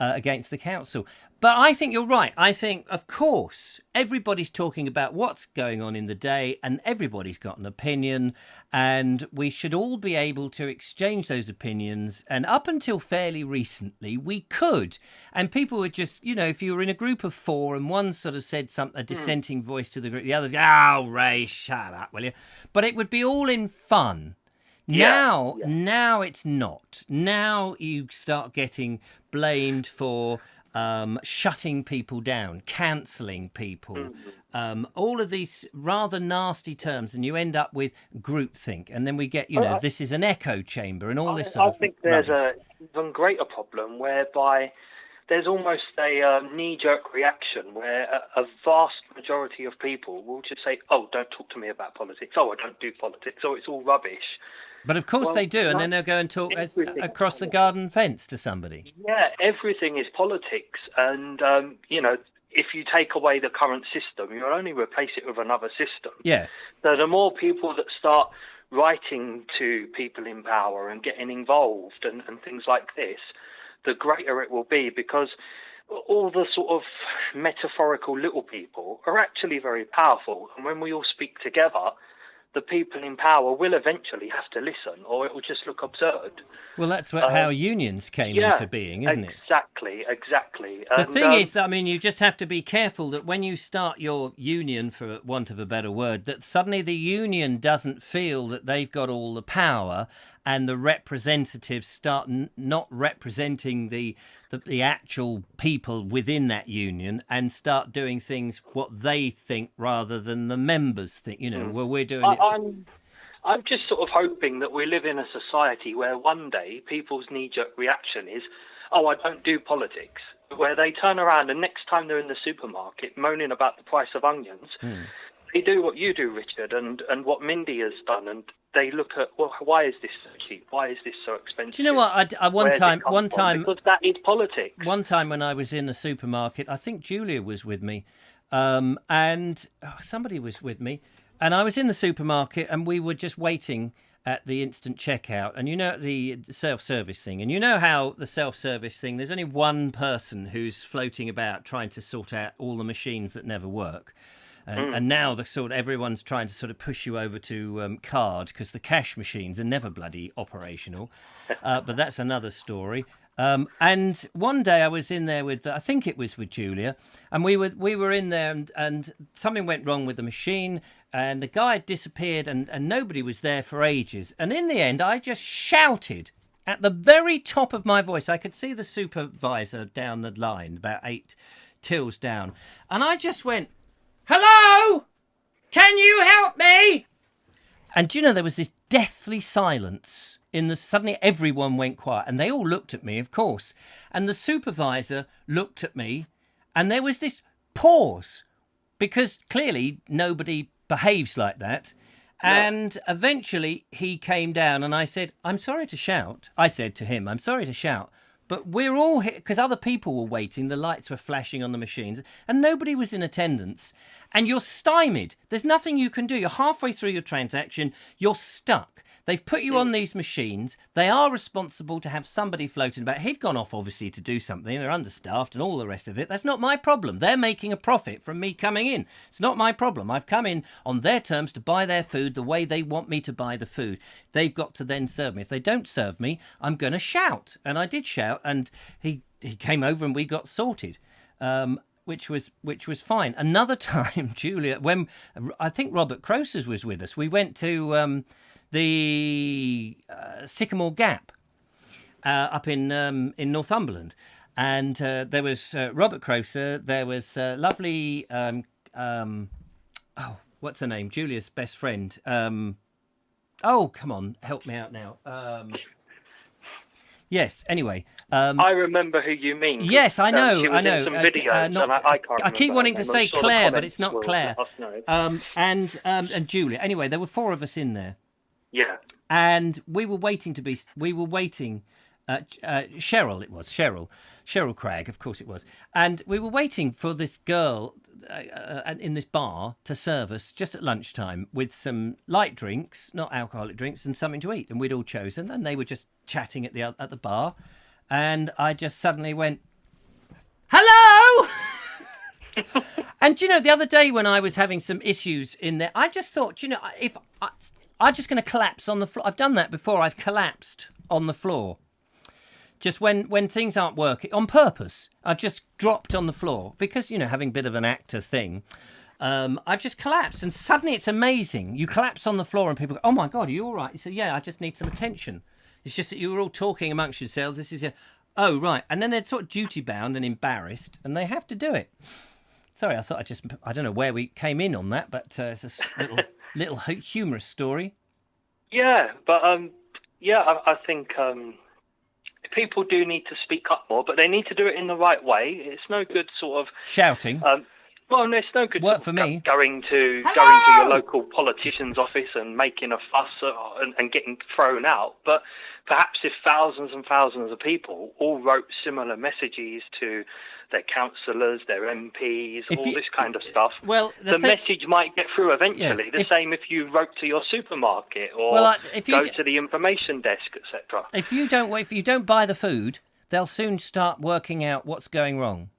Against the council. But I think you're right. I think, of course, everybody's talking about what's going on in the day and everybody's got an opinion, and we should all be able to exchange those opinions. And up until fairly recently, we could. And people would just, if you were in a group of four and one sort of said a dissenting voice to the group, the others go, oh, Ray, shut up, will you? But it would be all in fun. Now it's not. Now you start getting blamed for shutting people down, cancelling people, all of these rather nasty terms, and you end up with groupthink, and then we get, this is an echo chamber and all this sort of I think there's rubbish. a even greater problem whereby there's almost a knee-jerk reaction where a vast majority of people will just say, "Oh, don't talk to me about politics. Oh, I don't do politics. Oh, it's all rubbish." But of course they do, and then they'll go and talk across the garden fence to somebody. Yeah, everything is politics, and if you take away the current system, you'll only replace it with another system. Yes. So the more people that start writing to people in power and getting involved and things like this, the greater it will be, because all the sort of metaphorical little people are actually very powerful, and when we all speak together, the people in power will eventually have to listen, or it will just look absurd. Well, that's how unions came into being, isn't it? Exactly. The thing is, I mean, you just have to be careful that when you start your union, for want of a better word, that suddenly the union doesn't feel that they've got all the power, and the representatives start not representing the actual people within that union, and start doing things what they think rather than the members think. Well, we're doing it. I'm just sort of hoping that we live in a society where one day people's knee-jerk reaction is, "Oh, I don't do politics," where they turn around and next time they're in the supermarket moaning about the price of onions, they do what you do, Richard, and what Mindy has done, and they look at, well, why is this so cheap? Why is this so expensive? Do you know what? One time, because that is politics. One time when I was in the supermarket, I think Julia was with me, and somebody was with me, and I was in the supermarket, and we were just waiting at the instant checkout, and the self-service thing, and you know how the self-service thing, there's only one person who's floating about trying to sort out all the machines that never work. And now everyone's trying to sort of push you over to card, because the cash machines are never bloody operational. But that's another story. And one day I was in there I think it was with Julia, and we were in there, and something went wrong with the machine, and the guy had disappeared, and nobody was there for ages. And in the end, I just shouted at the very top of my voice. I could see the supervisor down the line, about 8 tills down, and I just went, "Hello? Can you help me?" And do you know, there was this deathly silence suddenly everyone went quiet, and they all looked at me, of course. And the supervisor looked at me, and there was this pause, because clearly nobody behaves like that. No. And eventually he came down, and I said, "I'm sorry to shout." I said to him, "I'm sorry to shout, but we're all here," because other people were waiting, the lights were flashing on the machines, and nobody was in attendance, and you're stymied. There's nothing you can do. You're halfway through your transaction, you're stuck. They've put you on these machines. They are responsible to have somebody floating about. He'd gone off, obviously, to do something. They're understaffed and all the rest of it. That's not my problem. They're making a profit from me coming in. It's not my problem. I've come in on their terms to buy their food the way they want me to buy the food. They've got to then serve me. If they don't serve me, I'm going to shout. And I did shout, and he came over and we got sorted. Which was fine. Another time, Julia, when I think Robert Croser's was with us, we went to the Sycamore Gap up in Northumberland, and there was Robert Croser. There was lovely what's her name? Julia's best friend. Oh, come on, help me out now. Yes. Anyway, I remember who you mean. Yes, I know. She was I know. in some videos, and I can't I keep wanting to say Claire, but it's not Claire. And And Julia. Anyway, there were 4 of us in there. Yeah. And we were waiting. Cheryl, it was Cheryl Cragg, of course it was. And we were waiting for this girl in this bar to serve us just at lunchtime with some light drinks, not alcoholic drinks, and something to eat. And we'd all chosen, and they were just chatting at the bar. And I just suddenly went, "Hello!" And, the other day when I was having some issues in there, I just thought, if I'm just going to collapse on the floor. I've done that before. I've collapsed on the floor. Just when things aren't working, on purpose. I've just dropped on the floor because, having a bit of an actor thing, I've just collapsed. And suddenly it's amazing. You collapse on the floor and people go, "Oh, my God, are you all right?" You say, "Yeah, I just need some attention." It's just that you were all talking amongst yourselves. This is your... Oh, right. And then they're sort of duty-bound and embarrassed, and they have to do it. Sorry, I don't know where we came in on that, but it's a little humorous story. Yeah, but I think people do need to speak up more, but they need to do it in the right way. It's no good sort of Shouting. Well, no, it's no good Work for me. going to your local politician's office and making a fuss and getting thrown out. But perhaps if thousands and thousands of people all wrote similar messages to their councillors, their MPs, this kind of stuff, the message might get through eventually. Yes, same if you wrote to your supermarket or go to the information desk, etc. If you don't buy the food, they'll soon start working out what's going wrong.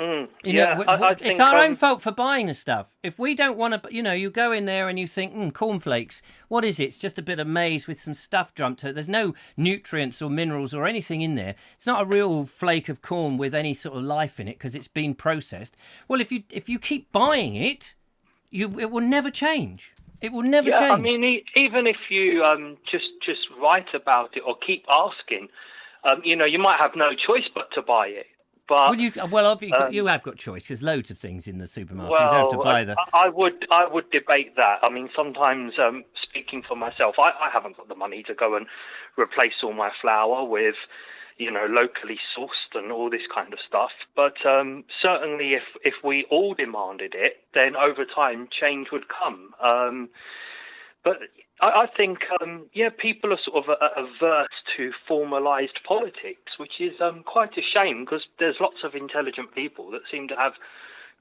I It's think, our own fault for buying the stuff. If we don't want to, you go in there and you think, cornflakes, what is it? It's just a bit of maize with some stuff dumped to it. There's no nutrients or minerals or anything in there. It's not a real flake of corn with any sort of life in it because it's been processed. Well, if you keep buying it, it will never change. It will never change. I mean, even if you just write about it or keep asking, you might have no choice but to buy it. But, you have got choice. There's loads of things in the supermarket. You don't have to buy them. I would debate that. I mean, sometimes, speaking for myself, I haven't got the money to go and replace all my flour with, locally sourced and all this kind of stuff. But certainly, if we all demanded it, then over time change would come. But I think, people are sort of averse to formalised politics, which is quite a shame because there's lots of intelligent people that seem to have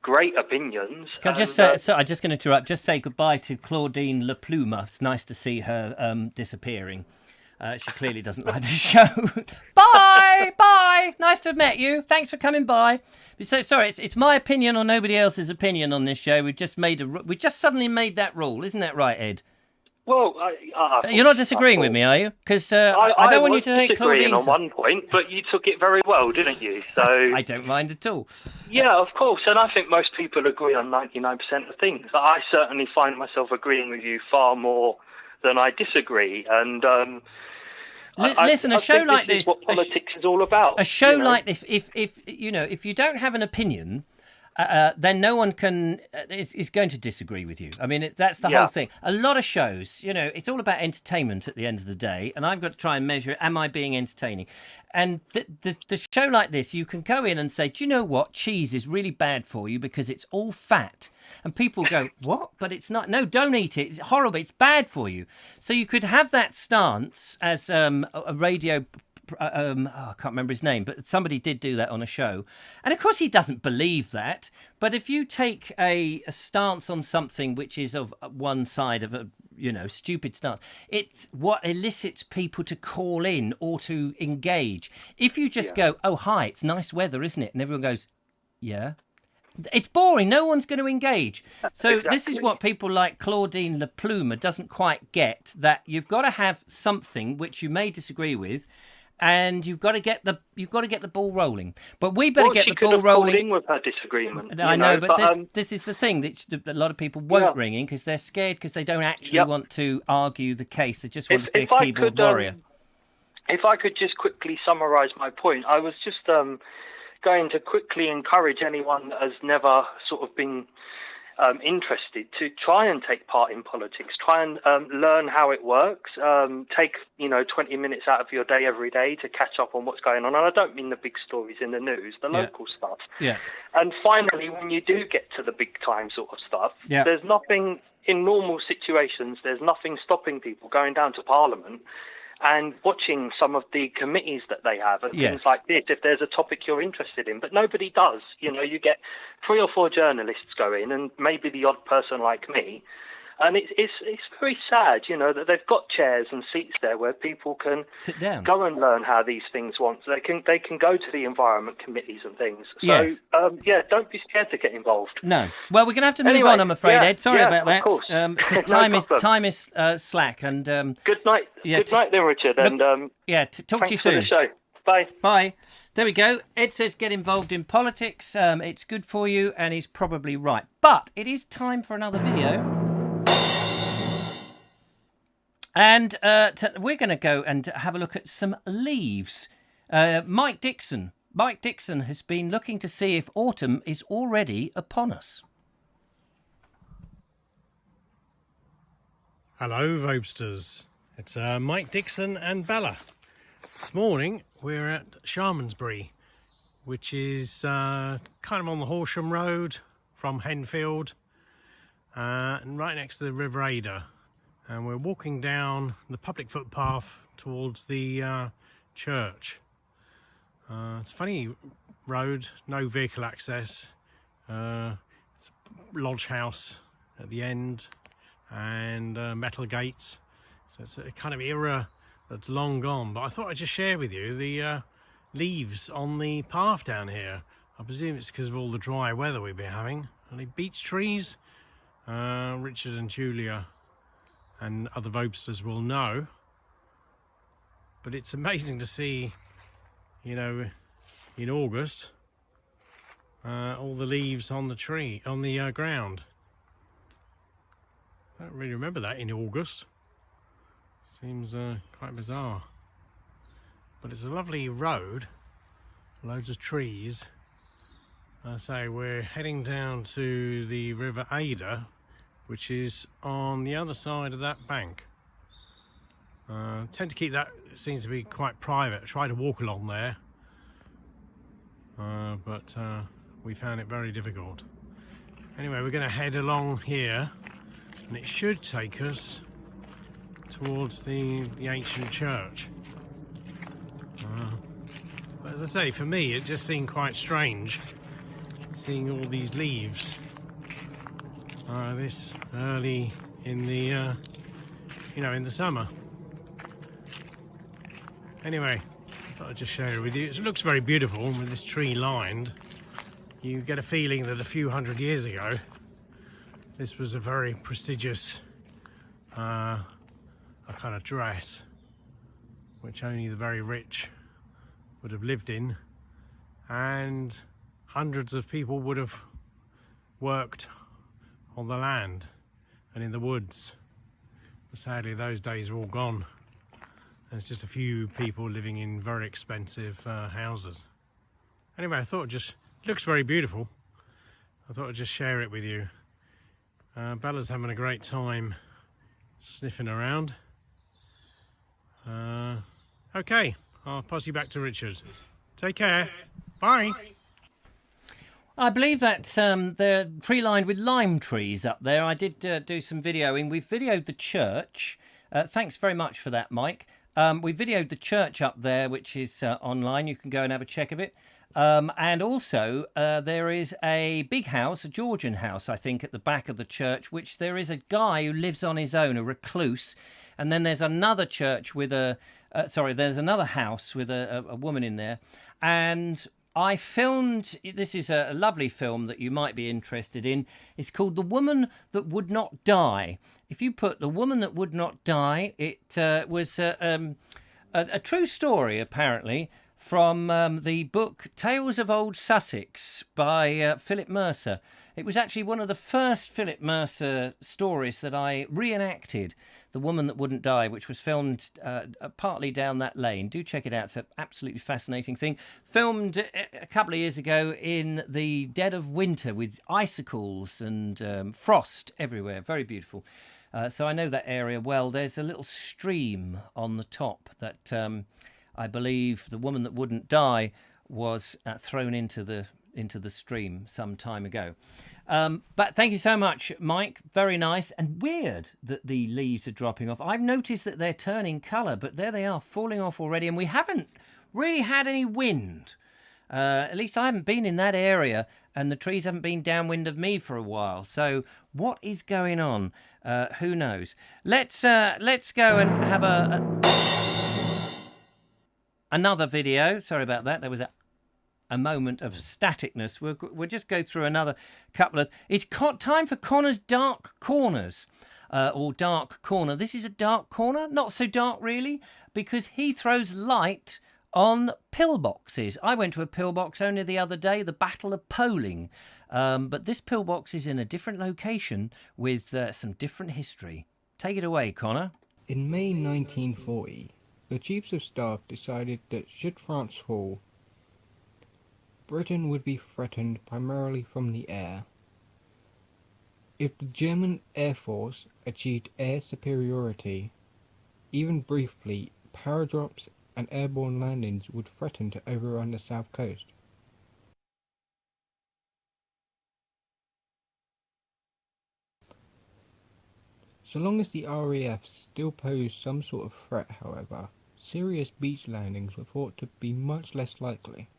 great opinions. Can I just say, I'm just going to interrupt, just say goodbye to Claudine Le Plume. It's nice to see her disappearing. She clearly doesn't like the show. Bye! Nice to have met you. Thanks for coming by. So sorry, it's my opinion or nobody else's opinion on this show. We just suddenly made that rule, isn't that right, Ed? Well, you're not disagreeing with me, are you? Because I don't want you to take Claudine on one point, but you took it very well, didn't you? So I don't mind at all. Yeah, of course, and I think most people agree on 99% of things. I certainly find myself agreeing with you far more than I disagree, and listen, a show like this, is what politics is all about. A show like this, if you don't have an opinion. Then no one is going to disagree with you. I mean, that's the whole thing. A lot of shows, it's all about entertainment at the end of the day, and I've got to try and measure, am I being entertaining? And the show like this, you can go in and say, do you know what? Cheese is really bad for you because it's all fat. And people go, what? But it's not. No, don't eat it. It's horrible. It's bad for you. So you could have that stance as a radio I can't remember his name, but somebody did do that on a show. And of course he doesn't believe that. But if you take a stance on something which is of one side of a, stupid stance, it's what elicits people to call in or to engage. If you just go, oh, hi, it's nice weather, isn't it? And everyone goes, yeah. It's boring. No one's going to engage. So This is what people like Claudine Le Plume doesn't quite get, that you've got to have something which you may disagree with, and you've got to get the ball rolling. But we better get the ball rolling. In with her disagreement. I know, but this is the thing that a lot of people won't ring in because they're scared because they don't actually want to argue the case. They just want to be a keyboard warrior. If I could just quickly summarise my point, I was just going to quickly encourage anyone that has never sort of been interested to try and take part in politics, try and learn how it works, take 20 minutes out of your day every day to catch up on what's going on. And I don't mean the big stories in the news, the local stuff. Yeah. And finally, when you do get to the big time sort of stuff, there's nothing, in normal situations, there's nothing stopping people going down to Parliament and watching some of the committees that they have and things like this, if there's a topic you're interested in. But nobody does. You get 3 or 4 journalists go in and maybe the odd person like me. And it's very sad, that they've got chairs and seats there where people can sit down, go and learn how these things want. They can go to the environment committees and things. So, don't be scared to get involved. No. Well, we're going to have to move on, I'm afraid, Ed. Sorry about that. Of course. Because time is slack. And good night. Good night then, Richard. And talk to you soon. Thanks for the show. Bye. Bye. There we go. Ed says get involved in politics. It's good for you, and he's probably right. But it is time for another video. And we're going to go and have a look at some leaves. Mike Dixon has been looking to see if autumn is already upon us. Hello, Vobesters. It's Mike Dixon and Bella. This morning we're at Shaftesbury, which is kind of on the Horsham Road from Henfield and right next to the River Ada, and we're walking down the public footpath towards the church. It's a funny road, no vehicle access. It's a lodge house at the end and metal gates, so it's a kind of era that's long gone. But I thought I'd just share with you the leaves on the path down here. I presume it's because of all the dry weather we've been having. And the beech trees, Richard and Julia and other Vobesters will know, but it's amazing to see, you know, in August, all the leaves on the tree, on the ground. I don't really remember that in August. Seems quite bizarre. But it's a lovely road, loads of trees. I say we're heading down to the River Ada, which is on the other side of that bank. Tend to keep that, it seems to be quite private. I try to walk along there, but we found it very difficult. Anyway, we're going to head along here, and it should take us towards the ancient church. But as I say, for me it just seemed quite strange seeing all these leaves this early in the in the summer. Anyway, I thought I'd just share it with you. It looks very beautiful with this tree lined. You get a feeling that a few hundred years ago this was a very prestigious a kind of dress which only the very rich would have lived in, and hundreds of people would have worked on the land and in the woods. But sadly those days are all gone. There's just a few people living in very expensive houses. Anyway, I thought it looks very beautiful. I thought I'd just share it with you. Bella's having a great time sniffing around. Okay, I'll pass you back to Richard. Take care. Bye. I believe that they're tree-lined with lime trees up there. I did do some videoing. We've videoed the church. Thanks very much for that, Mike. We videoed the church up there, which is online. You can go and have a check of it. And also, there is a big house, a Georgian house, I think, at the back of the church, which there is a guy who lives on his own, a recluse. And then there's another church with there's another house with a woman in there. And I filmed, this is a lovely film that you might be interested in. It's called The Woman That Would Not Die. If you put The Woman That Would Not Die, it was a true story, apparently, from the book Tales of Old Sussex by Philip Mercer. It was actually one of the first Philip Mercer stories that I reenacted, The Woman That Wouldn't Die, which was filmed partly down that lane. Do check it out. It's an absolutely fascinating thing. Filmed a couple of years ago in the dead of winter with icicles and frost everywhere. Very beautiful. So I know that area well. There's a little stream on the top that I believe The Woman That Wouldn't Die was thrown into the stream some time ago. But thank you so much, Mike. Very nice. And weird that the leaves are dropping off. I've noticed that they're turning colour, but there they are, falling off already. And we haven't really had any wind. At least I haven't been in that area, and the trees haven't been downwind of me for a while. So what is going on? Who knows? Let's go and have another video. Sorry about that. There was a moment of staticness. We'll just go through another couple of... It's time for Connor's Dark Corners, or Dark Corner. This is a dark corner. Not so dark, really, because he throws light on pillboxes. I went to a pillbox only the other day, the Battle of Poling. But this pillbox is in a different location with some different history. Take it away, Connor. In May 1940, the Chiefs of Staff decided that should France fall, Britain would be threatened primarily from the air. If the German Air Force achieved air superiority, even briefly, paradrops and airborne landings would threaten to overrun the south coast. So long as the RAF still posed some sort of threat, however, serious beach landings were thought to be much less likely.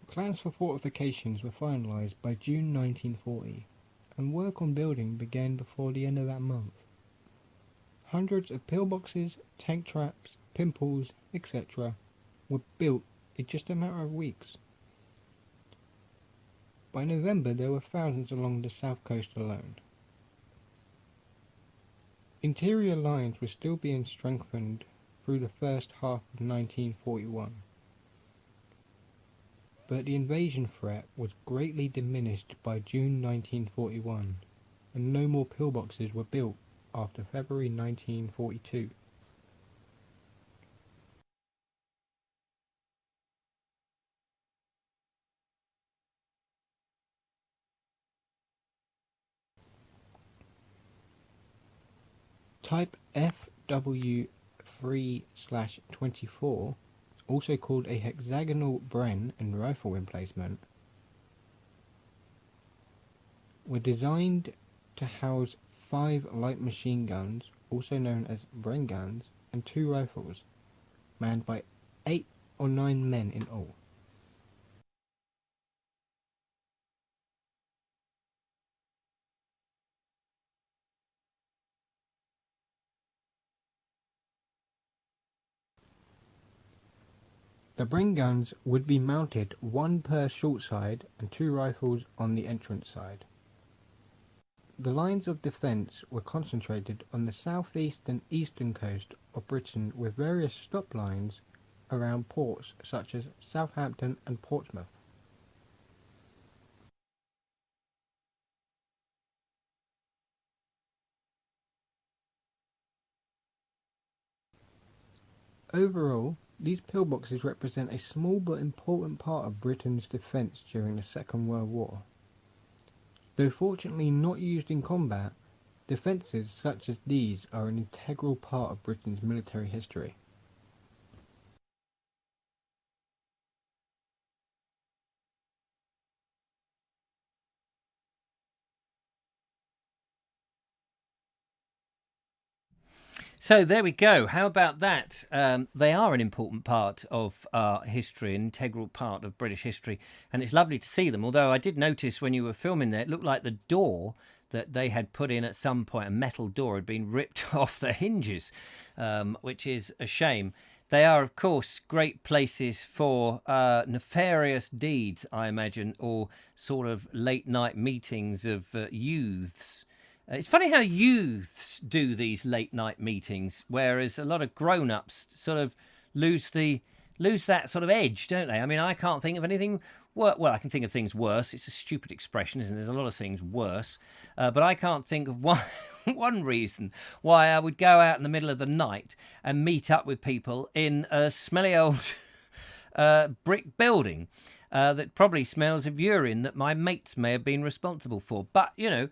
Plans for fortifications were finalised by June 1940, and work on building began before the end of that month. Hundreds of pillboxes, tank traps, pimples, etc. were built in just a matter of weeks. By November there were thousands along the south coast alone. Interior lines were still being strengthened through the first half of 1941. But the invasion threat was greatly diminished by June 1941, and no more pillboxes were built after February 1942. Type FW3/24, also called a hexagonal Bren and rifle emplacement, were designed to house 5 light machine guns, also known as Bren guns, and 2 rifles, manned by 8 or 9 men in all. The Bren guns would be mounted 1 per short side and 2 rifles on the entrance side. The lines of defence were concentrated on the southeast and eastern coast of Britain, with various stop lines around ports such as Southampton and Portsmouth. Overall, these pillboxes represent a small but important part of Britain's defence during the Second World War. Though fortunately not used in combat, defences such as these are an integral part of Britain's military history. So there we go. How about that? They are an important part of our history, an integral part of British history, and it's lovely to see them. Although I did notice when you were filming there, it looked like the door that they had put in at some point, a metal door, had been ripped off the hinges, which is a shame. They are, of course, great places for nefarious deeds, I imagine, or sort of late-night meetings of youths. It's funny how youths do these late night meetings, whereas a lot of grown-ups sort of lose that sort of edge, don't they? I mean, I can't think of anything. Well, I can think of things worse. It's a stupid expression, isn't it? There's a lot of things worse, but I can't think of one reason why I would go out in the middle of the night and meet up with people in a smelly old brick building that probably smells of urine that my mates may have been responsible for. But you know.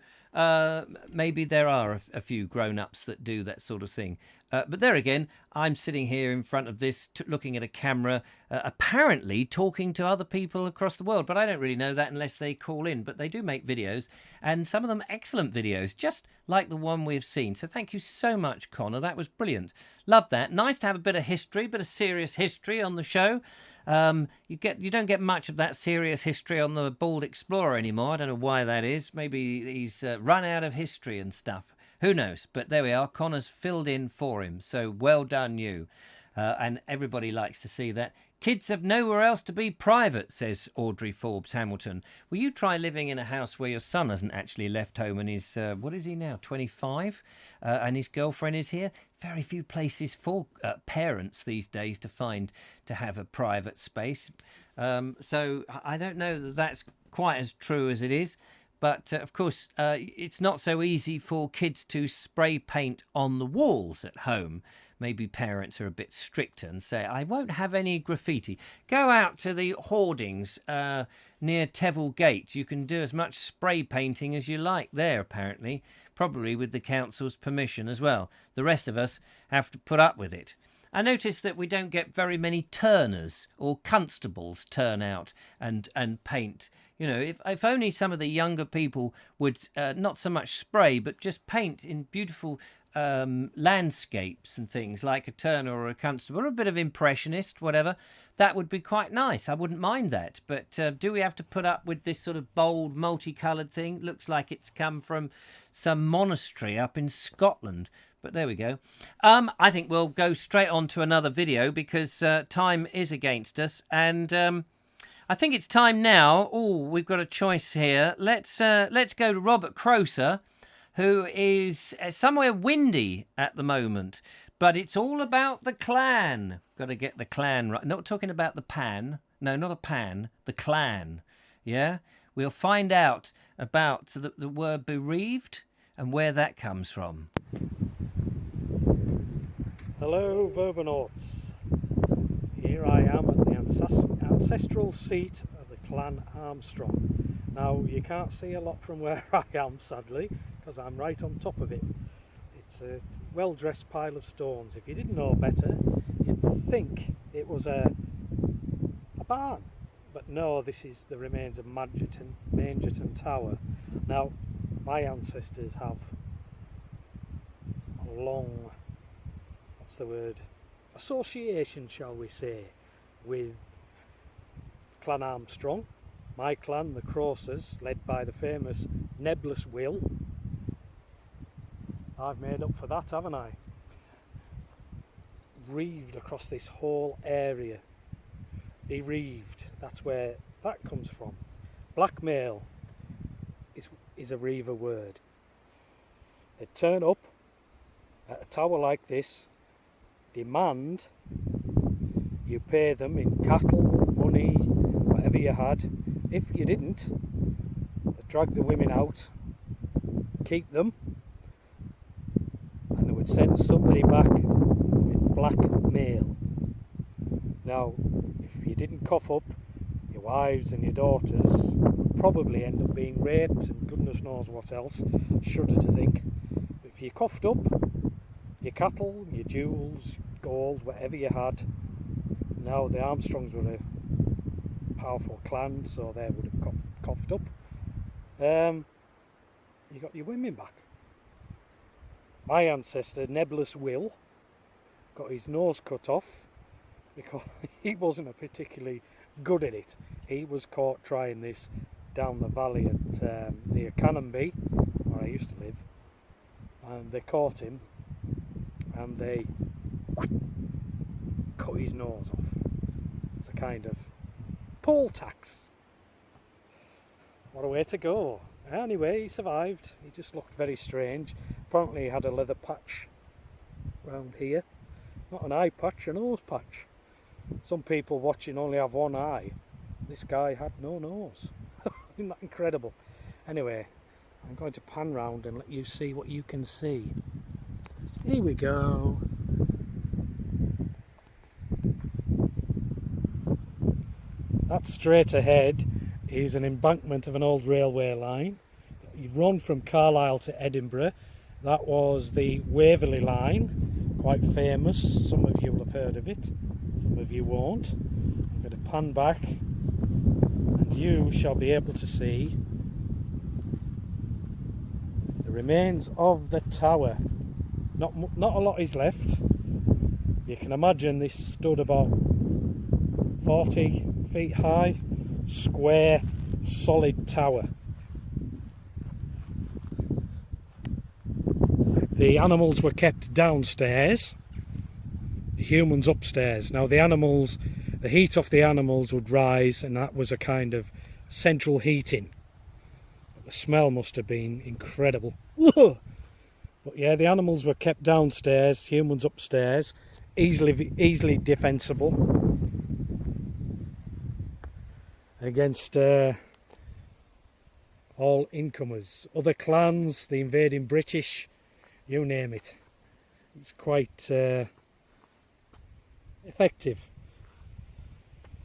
Maybe there are a few grown-ups that do that sort of thing. But there again, I'm sitting here in front of this, looking at a camera, apparently talking to other people across the world. But I don't really know that unless they call in. But they do make videos, and some of them excellent videos, just like the one we've seen. So thank you so much, Connor. That was brilliant. Love that. Nice to have a bit of history, bit of serious history on the show. You don't get much of that serious history on the Bald Explorer anymore. I don't know why that is. Maybe he's run out of history and stuff. Who knows? But there we are. Connor's filled in for him. So well done, you. And everybody likes to see that. Kids have nowhere else to be private, says Audrey Forbes Hamilton. Will you try living in a house where your son hasn't actually left home and he's, what is he now, 25? And his girlfriend is here? Very few places for parents these days to have a private space. So I don't know that that's quite as true as it is. But, of course, it's not so easy for kids to spray paint on the walls at home maybe parents are a bit stricter and say, I won't have any graffiti. Go out to the hoardings near Tevill Gate. You can do as much spray painting as you like there, apparently, probably with the council's permission as well. The rest of us have to put up with it. I noticed that we don't get very many turners or constables turn out and paint. You know, if only some of the younger people would not so much spray, but just paint in beautiful landscapes and things like a turner or a constable, or a bit of impressionist, whatever, that would be quite nice. I wouldn't mind that. But do we have to put up with this sort of bold, multicoloured thing? Looks like it's come from some monastery up in Scotland. But there we go. I think we'll go straight on to another video because time is against us. And I think it's time now. Oh, we've got a choice here. Let's go to Robert Croser, who is somewhere windy at the moment. But it's all about the clan. Got to get the clan right. Not talking about the pan. No, not a pan. The clan. Yeah? We'll find out about the word bereaved and where that comes from. Hello, Verbonauts. Here I am at the ancestral seat of the Clan Armstrong. Now, you can't see a lot from where I am, sadly, because I'm right on top of it. It's a well-dressed pile of stones. If you didn't know better, you'd think it was a barn. But no, this is the remains of Mangerton Tower. Now, my ancestors have a long, what's the word, association, shall we say, with Clan Armstrong. My clan, the Crosers, led by the famous Nebless Will. I've made up for that, haven't I? Reaved across this whole area. Bereaved, that's where that comes from. Blackmail is a Reaver word. They turn up at a tower like this, demand you pay them in cattle, money, whatever you had. If you didn't, they'd drag the women out, keep them, and they would send somebody back with blackmail. Now, if you didn't cough up, your wives and your daughters would probably end up being raped and goodness knows what else. Shudder to think. But if you coughed up, your cattle, your jewels, gold, whatever you had. Now the Armstrongs were a powerful clan, so they would have coughed up. You got your women back. My ancestor, Nebless Will, got his nose cut off because he wasn't particularly good at it. He was caught trying this down the valley at near Canonby, where I used to live, and they caught him and they cut his nose off. It's a kind of poll tax. What a way to go. Anyway, he survived. He just looked very strange. Apparently he had a leather patch round here. Not an eye patch, a nose patch. Some people watching only have one eye. This guy had no nose. Isn't that incredible? Anyway, I'm going to pan round and let you see what you can see. Here we go. That straight ahead is an embankment of an old railway line. You run from Carlisle to Edinburgh. That was the Waverley line, quite famous. Some of you will have heard of it, some of you won't. I'm going to pan back and you shall be able to see the remains of the tower. Not a lot is left. You can imagine this stood about 40 feet high, square, solid tower. The animals were kept downstairs, the humans upstairs. Now the animals, the heat of the animals would rise, and that was a kind of central heating. The smell must have been incredible. But yeah, the animals were kept downstairs, humans upstairs, easily defensible against all incomers, other clans, the invading British, you name it. It's quite effective.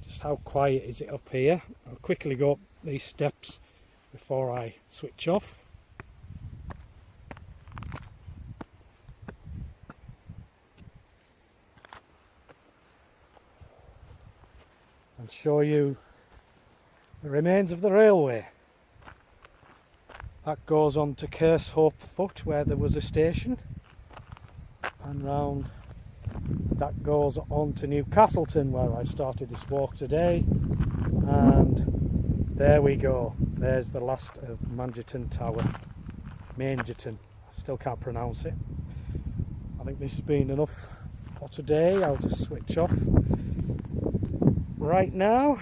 Just how quiet is it up here? I'll quickly go up these steps before I switch off. And show you the remains of the railway. That goes on to Kershope Foot, where there was a station, and round that goes on to Newcastleton, where I started this walk today. And there we go, there's the last of Mangerton Tower, Mangerton, I still can't pronounce it. I think this has been enough for today. I'll just switch off right now.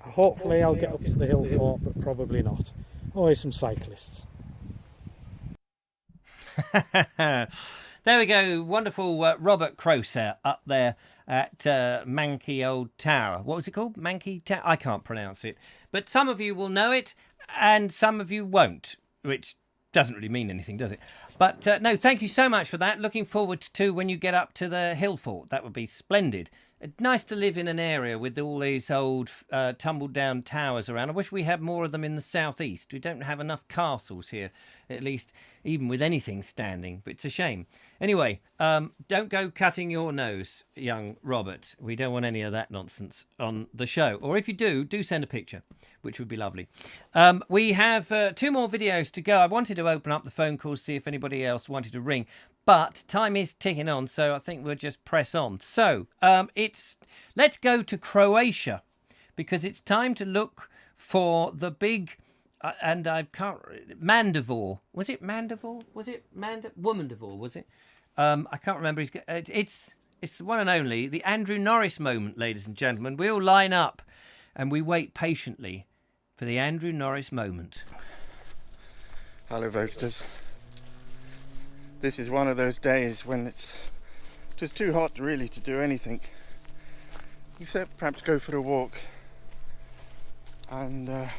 Hopefully I'll get up to the hill fort, but probably not. Always some cyclists. There we go, wonderful Robert Croser up there at Manky Old Tower. What was it called? Manky Tower? I can't pronounce it. But some of you will know it and some of you won't, which doesn't really mean anything, does it? But no, thank you so much for that. Looking forward to when you get up to the hill fort. That would be splendid. Nice to live in an area with all these old tumbled down towers around. I wish we had more of them in the southeast. We don't have enough castles here, at least, even with anything standing. But it's a shame. Anyway, don't go cutting your nose, young Robert. We don't want any of that nonsense on the show. Or if you do send a picture, which would be lovely. We have 2 more videos to go. I wanted to open up the phone calls, see if anybody else wanted to ring. But time is ticking on, so I think we'll just press on. So let's go to Croatia, because it's time to look for the big, and I can't, Mandivore. Was it Mandivore? Was it Womandivore? Was it? I can't remember. It's the one and only, the Andrew Norris moment, ladies and gentlemen. We all line up and we wait patiently for the Andrew Norris moment. Hello, Vobesters. This is one of those days when it's just too hot really to do anything, except perhaps go for a walk and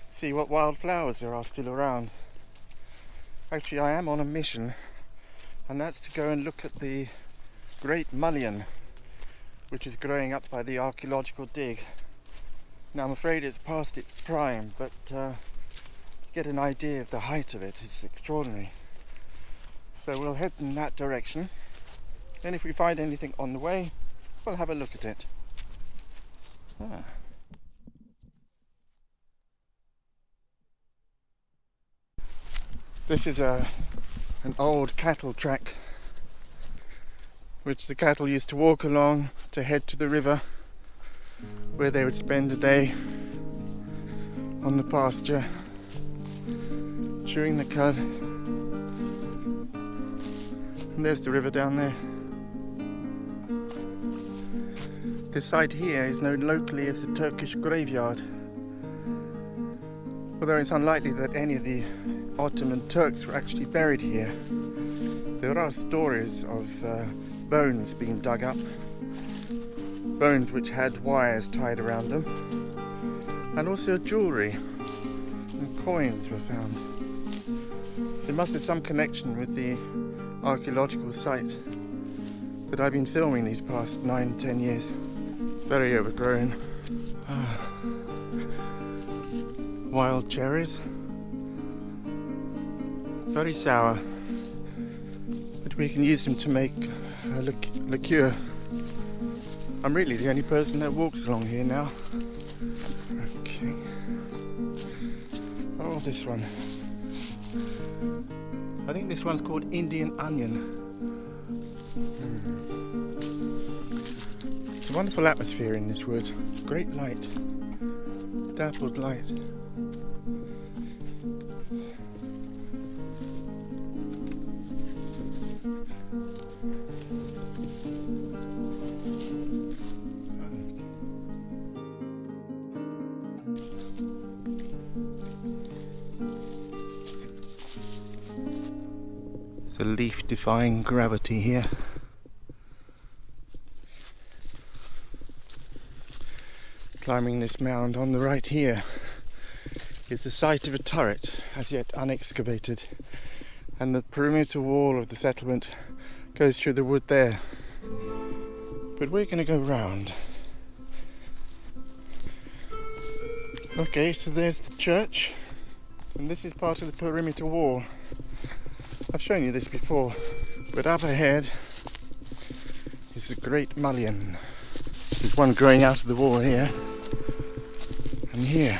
see what wildflowers there are still around. Actually, I am on a mission, and that's to go and look at the great mullein, which is growing up by the archaeological dig. Now, I'm afraid it's past its prime, but to get an idea of the height of it, it's extraordinary. So we'll head in that direction, and if we find anything on the way, we'll have a look at it. This is an old cattle track which the cattle used to walk along to head to the river, where they would spend a day on the pasture, chewing the cud. And there's the river down there. This site here is known locally as the Turkish graveyard, although it's unlikely that any of the Ottoman Turks were actually buried here. There are stories of bones being dug up, bones which had wires tied around them, and also jewellery and coins were found. There must be some connection with the archaeological site that I've been filming these past 9-10 years. It's very overgrown. Wild cherries, very sour, but we can use them to make a liqueur. I'm really the only person that walks along here now. Okay. Oh, this one. I think this one's called Indian onion. It's a wonderful atmosphere in this wood. Great light, dappled light. The leaf defying gravity here. Climbing this mound on the right here is the site of a turret, as yet unexcavated, and the perimeter wall of the settlement goes through the wood there. But we're going to go round. Okay, so there's the church, and this is part of the perimeter wall. I've shown you this before, but up ahead is the Great Mullion. There's one growing out of the wall here, and here.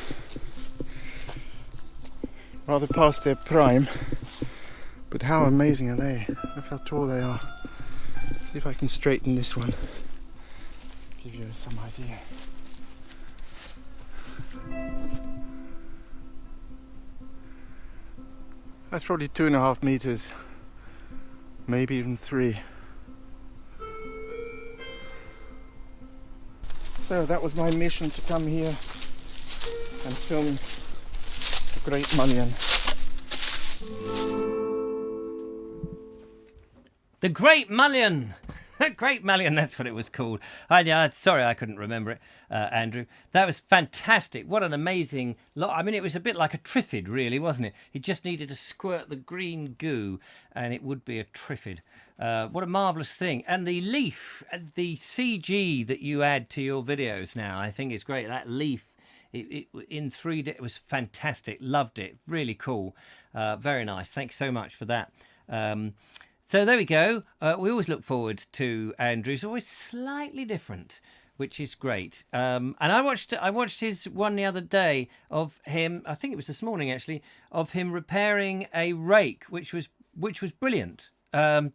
Rather past their prime, but how amazing are they? Look how tall they are. See if I can straighten this one, give you some idea. That's probably 2.5 meters, maybe even 3. So that was my mission, to come here and film the Great Mullion. The Great Mullion! The Great Mullion, that's what it was called. Sorry, I couldn't remember it, Andrew. That was fantastic. What an amazing lot. I mean, it was a bit like a triffid, really, wasn't it? It just needed to squirt the green goo, and it would be a triffid. What a marvellous thing. And the leaf, the CG that you add to your videos now, I think is great. That leaf, in 3D, it was fantastic. Loved it. Really cool. Very nice. Thanks so much for that. So there we go. We always look forward to Andrew's, always slightly different, which is great. And I watched his one the other day of him. I think it was this morning actually, of him repairing a rake, which was brilliant.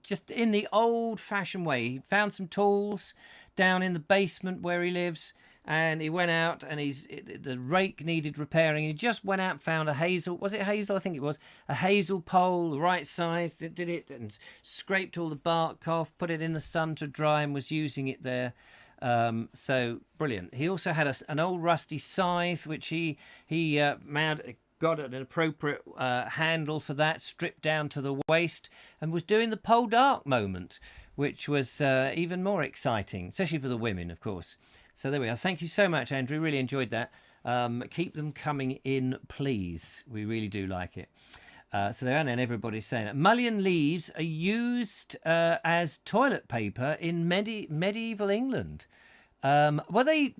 Just in the old-fashioned way. He found some tools down in the basement where he lives, and he went out, and the rake needed repairing. He just went out and found a hazel. Was it hazel? I think it was. A hazel pole, the right size, did it, and scraped all the bark off, put it in the sun to dry, and was using it there. So brilliant. He also had an old rusty scythe, which he got an appropriate handle for that, stripped down to the waist, and was doing the pole dark moment, which was even more exciting, especially for the women, of course. So there we are. Thank you so much, Andrew. Really enjoyed that. Keep them coming in, please. We really do like it. So there, and then everybody's saying that. Mullion leaves are used as toilet paper in medieval England. Were they?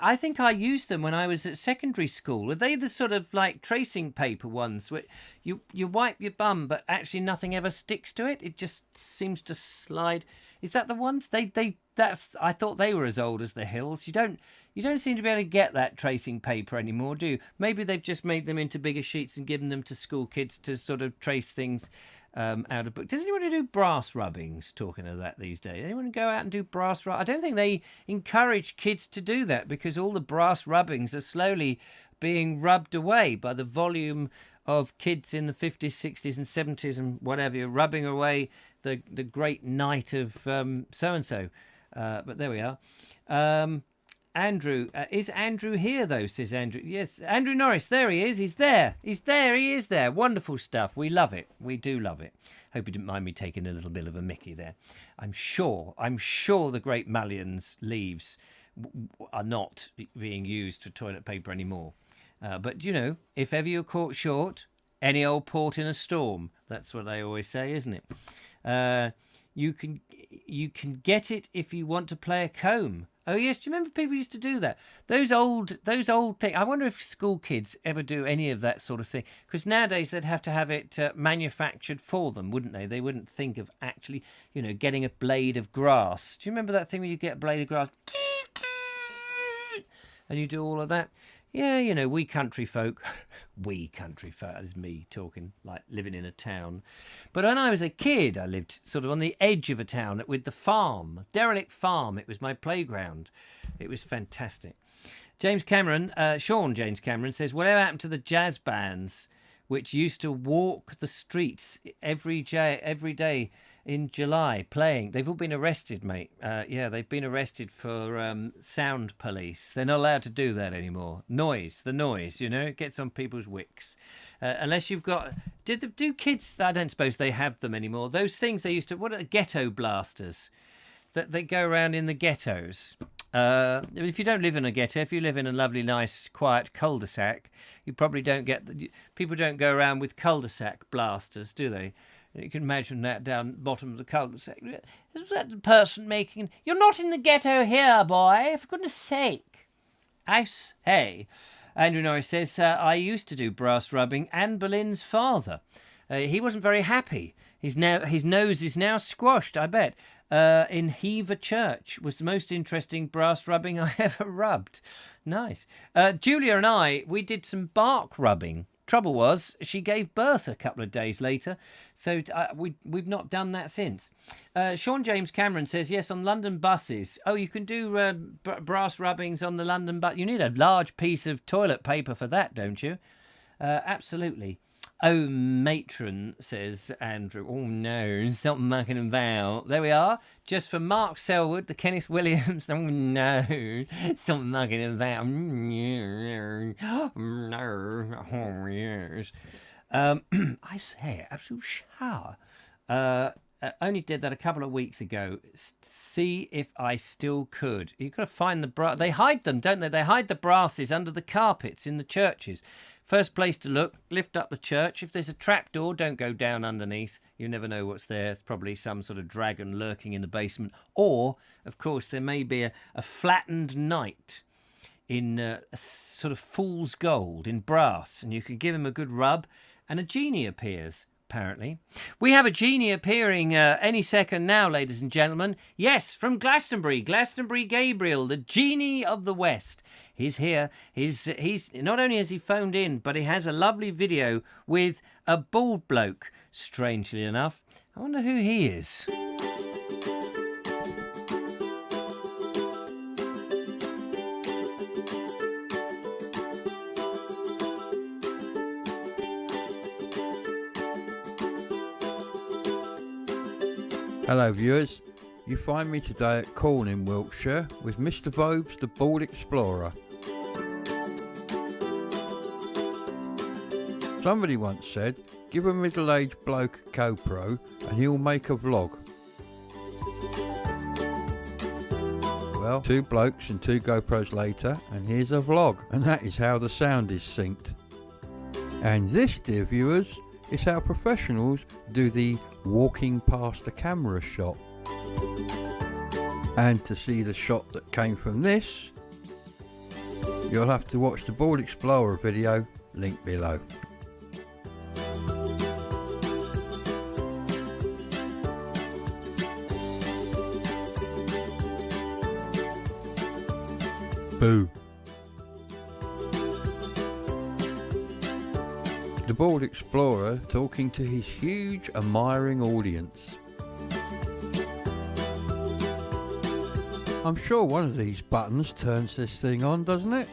I think I used them when I was at secondary school. Were they the sort of like tracing paper ones where you wipe your bum, but actually nothing ever sticks to it? It just seems to slide. Is that the ones? I thought they were as old as the hills. You don't seem to be able to get that tracing paper anymore, do you? Maybe they've just made them into bigger sheets and given them to school kids to sort of trace things out of book. Does anyone do brass rubbings? Talking of that these days, anyone go out and do brass rub? I don't think they encourage kids to do that, because all the brass rubbings are slowly being rubbed away by the volume of kids in the 50s, 60s and 70s and whatever. You're rubbing away the great night of so-and-so. But there we are. Andrew, is Andrew here though, says Andrew. Yes, Andrew Norris, there he is. He is there. Wonderful stuff. We love it. We do love it. Hope you didn't mind me taking a little bit of a mickey there. I'm sure the Great Mullion's leaves are not being used for toilet paper anymore. But, if ever you're caught short, any old port in a storm. That's what they always say, isn't it? You can get it if you want to play a comb. Oh yes, do you remember people used to do that? Those old things. I wonder if school kids ever do any of that sort of thing. Because nowadays they'd have to have it manufactured for them, wouldn't they? They wouldn't think of actually, getting a blade of grass. Do you remember that thing where you get a blade of grass and you do all of that? Yeah, we country folk, that is me talking, like living in a town. But when I was a kid, I lived sort of on the edge of a town with the farm, derelict farm. It was my playground. It was fantastic. Sean James Cameron says, whatever happened to the jazz bands which used to walk the streets every day in July playing? They've all been arrested, mate. They've been arrested for sound police. They're not allowed to do that anymore. The noise, it gets on people's wicks. Unless you've got... Do kids... I don't suppose they have them anymore. Those things they used to... What are the ghetto blasters? That they go around in the ghettos. If you don't live in a ghetto, if you live in a lovely, nice, quiet cul-de-sac, you probably don't get... People don't go around with cul-de-sac blasters, do they? You can imagine that down the bottom of the cul-de-sac. Is that the person making... You're not in the ghetto here, boy, for goodness sake. I say. Andrew Norris says, I used to do brass rubbing, Anne Boleyn's father. He wasn't very happy. His nose is now squashed, I bet. In Hever Church was the most interesting brass rubbing I ever rubbed. Nice. Julia and I, we did some bark rubbing. Trouble was, she gave birth a couple of days later, so we've not done that since. Sean James Cameron says, yes, on London buses. Oh, you can do brass rubbings on the London bus. You need a large piece of toilet paper for that, don't you? Absolutely. Oh, matron, says Andrew. Oh, no, stop mucking about. There we are. Just for Mark Selwood, the Kenneth Williams. Oh, no, stop mucking about. No. Oh, yes. I say, absolute shower. Only did that a couple of weeks ago. See if I still could. You've got to find the brass. They hide them, don't they? They hide the brasses under the carpets in the churches. First place to look, lift up the church. If there's a trapdoor, don't go down underneath. You never know what's there. It's probably some sort of dragon lurking in the basement. Or, of course, there may be a flattened knight in a sort of fool's gold in brass, and you can give him a good rub, and a genie appears. Apparently. We have a genie appearing any second now, ladies and gentlemen. Yes, from Glastonbury. Glastonbury Gabriel, the genie of the West. He's here. He's not only has he phoned in, but he has a lovely video with a bald bloke, strangely enough. I wonder who he is. Hello viewers, you find me today at Corn in Wiltshire with Mr Vobes the Bald Explorer. Somebody once said, give a middle-aged bloke a GoPro and he'll make a vlog. Well, 2 blokes and 2 GoPros later, and here's a vlog, and that is how the sound is synced. And this, dear viewers, is how professionals do the walking past the camera shot. And to see the shot that came from this, you'll have to watch the Bald Explorer video, link below. Boo. The Bald Explorer talking to his huge admiring audience. I'm sure one of these buttons turns this thing on, doesn't it?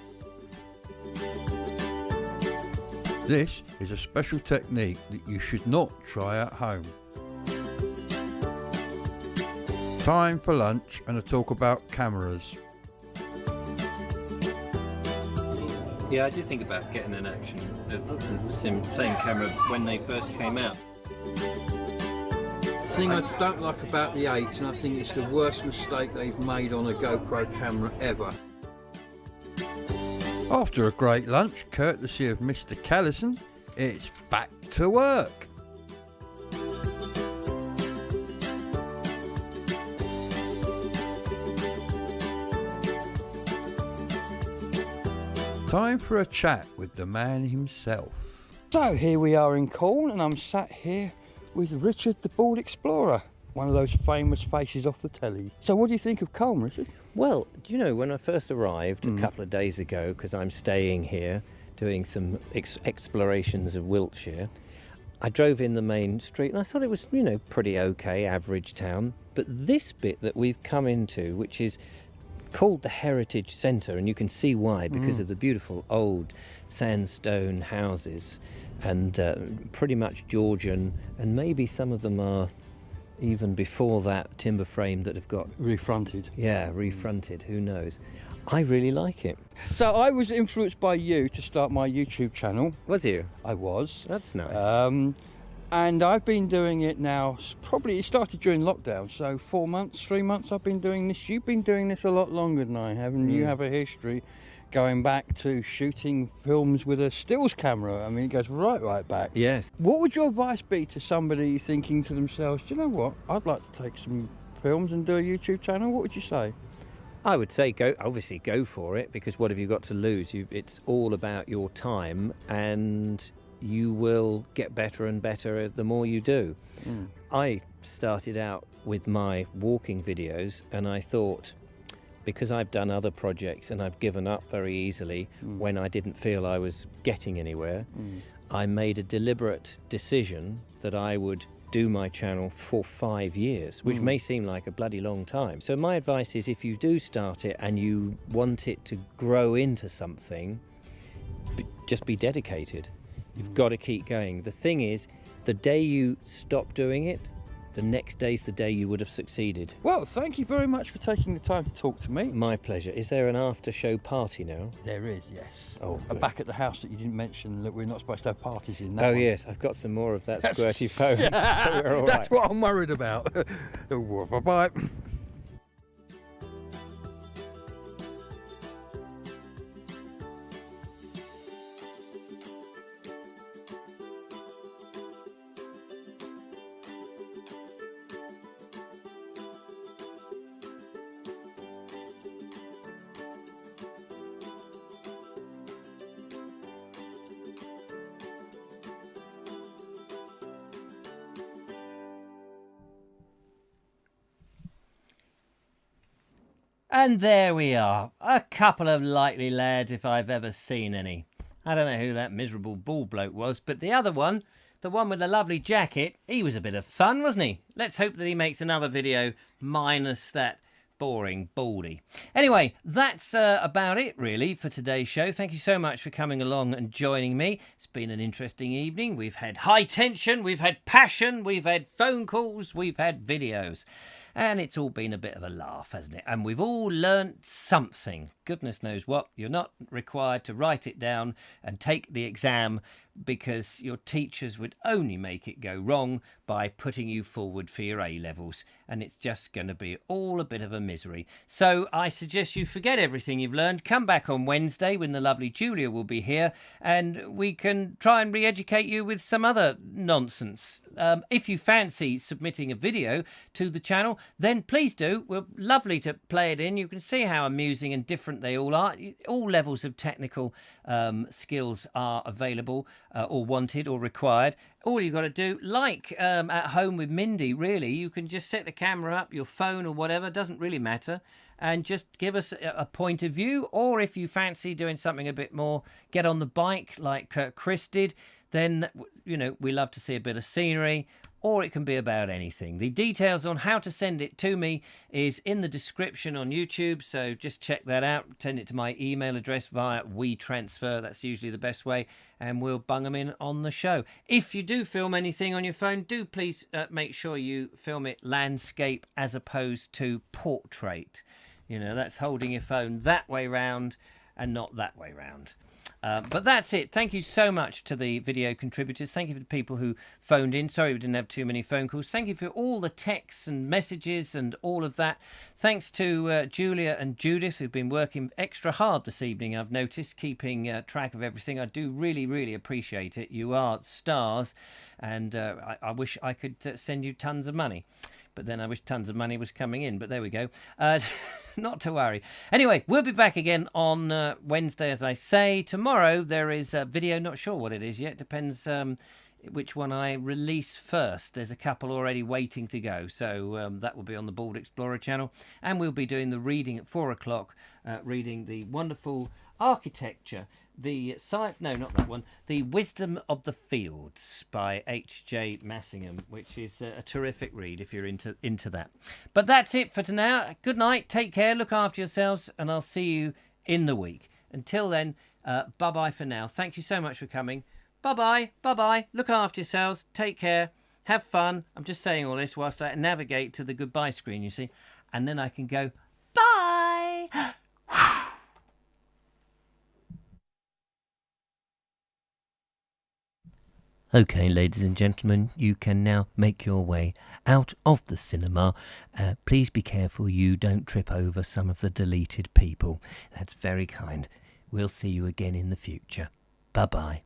This is a special technique that you should not try at home. Time for lunch and a talk about cameras. Yeah, I did think about getting an action of the same camera when they first came out. The thing I don't like about the 8s, and I think it's the worst mistake they've made on a GoPro camera ever. After a great lunch, courtesy of Mr Callison, it's back to work. Time for a chat with the man himself. So here we are in Corn, and I'm sat here with Richard the Bald Explorer, one of those famous faces off the telly. So what do you think of Corn, Richard? Well, do you know, when I first arrived a couple of days ago, because I'm staying here doing some explorations of Wiltshire, I drove in the main street and I thought it was, you know, pretty okay, average town. But this bit that we've come into, which is called the Heritage Centre, and you can see why, because of the beautiful old sandstone houses and pretty much Georgian, and maybe some of them are even before that timber frame that have got refronted. Yeah, refronted, who knows. I really like it. So I was influenced by you to start my YouTube channel. Was you? I was. That's nice. And I've been doing it now, probably it started during lockdown, so 4 months, 3 months I've been doing this. You've been doing this a lot longer than I have, and you have a history. going back to shooting films with a stills camera. I mean, it goes right back. Yes. What would your advice be to somebody thinking to themselves, do you know what, I'd like to take some films and do a YouTube channel? What would you say? I would say go for it, because what have you got to lose? It's all about your time, and you will get better and better the more you do. I started out with my walking videos, and I thought, because I've done other projects and I've given up very easily when I didn't feel I was getting anywhere, I made a deliberate decision that I would do my channel for 5 years, which may seem like a bloody long time. So my advice is, if you do start it and you want it to grow into something, just be dedicated. You've got to keep going. The thing is, the day you stop doing it, the next day's the day you would have succeeded. Well, thank you very much for taking the time to talk to me. My pleasure. Is there an after-show party now? There is, yes. Oh, back at the house that you didn't mention, that we're not supposed to have parties in. That Oh, one. yes. I've got some more of that squirty foam, so we're all That's right. what I'm worried about. Bye-bye. And there we are, a couple of likely lads if I've ever seen any. I don't know who that miserable bald bloke was, but the other one, the one with the lovely jacket, he was a bit of fun, wasn't he? Let's hope that he makes another video minus that boring baldy. Anyway, that's about it really for today's show. Thank you so much for coming along and joining me. It's been an interesting evening. We've had high tension, we've had passion, we've had phone calls, we've had videos. And it's all been a bit of a laugh, hasn't it? And we've all learnt something. Goodness knows what. You're not required to write it down and take the exam, because your teachers would only make it go wrong by putting you forward for your A-levels. And it's just going to be all a bit of a misery. So I suggest you forget everything you've learned. Come back on Wednesday when the lovely Julia will be here, and we can try and re-educate you with some other nonsense. If you fancy submitting a video to the channel, then please do. We're lovely to play it in. You can see how amusing and different they all are. All levels of technical skills are available, or wanted or required. All you've got to do, like at home with Mindy, really, you can just set the camera up, your phone or whatever, doesn't really matter, and just give us a point of view. Or if you fancy doing something a bit more, get on the bike like Chris did, then, you know, we love to see a bit of scenery. Or it can be about anything. The details on how to send it to me is in the description on YouTube, so just check that out. Send it to my email address via WeTransfer. That's usually the best way, and we'll bung them in on the show. If you do film anything on your phone, do please make sure you film it landscape as opposed to portrait. You know, that's holding your phone that way round and not that way round. But that's it. Thank you so much to the video contributors. Thank you for the people who phoned in. Sorry we didn't have too many phone calls. Thank you for all the texts and messages and all of that. Thanks to Julia and Judith, who've been working extra hard this evening, I've noticed, keeping track of everything. I do really, really appreciate it. You are stars, and I wish I could send you tons of money. But then I wish tons of money was coming in. But there we go. Not to worry. Anyway, we'll be back again on Wednesday, as I say. Tomorrow there is a video. Not sure what it is yet. Depends which one I release first. There's a couple already waiting to go. So that will be on the Bald Explorer channel. And we'll be doing the reading at 4 o'clock, reading the wonderful architecture. The science, no, not that one. The Wisdom of the Fields by H.J. Massingham, which is a terrific read if you're into that. But that's it for tonight. Good night. Take care. Look after yourselves, and I'll see you in the week. Until then, bye-bye for now. Thank you so much for coming. Bye-bye. Bye-bye. Look after yourselves. Take care. Have fun. I'm just saying all this whilst I navigate to the goodbye screen, you see. And then I can go, bye. Okay, ladies and gentlemen, you can now make your way out of the cinema. Please be careful you don't trip over some of the deleted people. That's very kind. We'll see you again in the future. Bye-bye.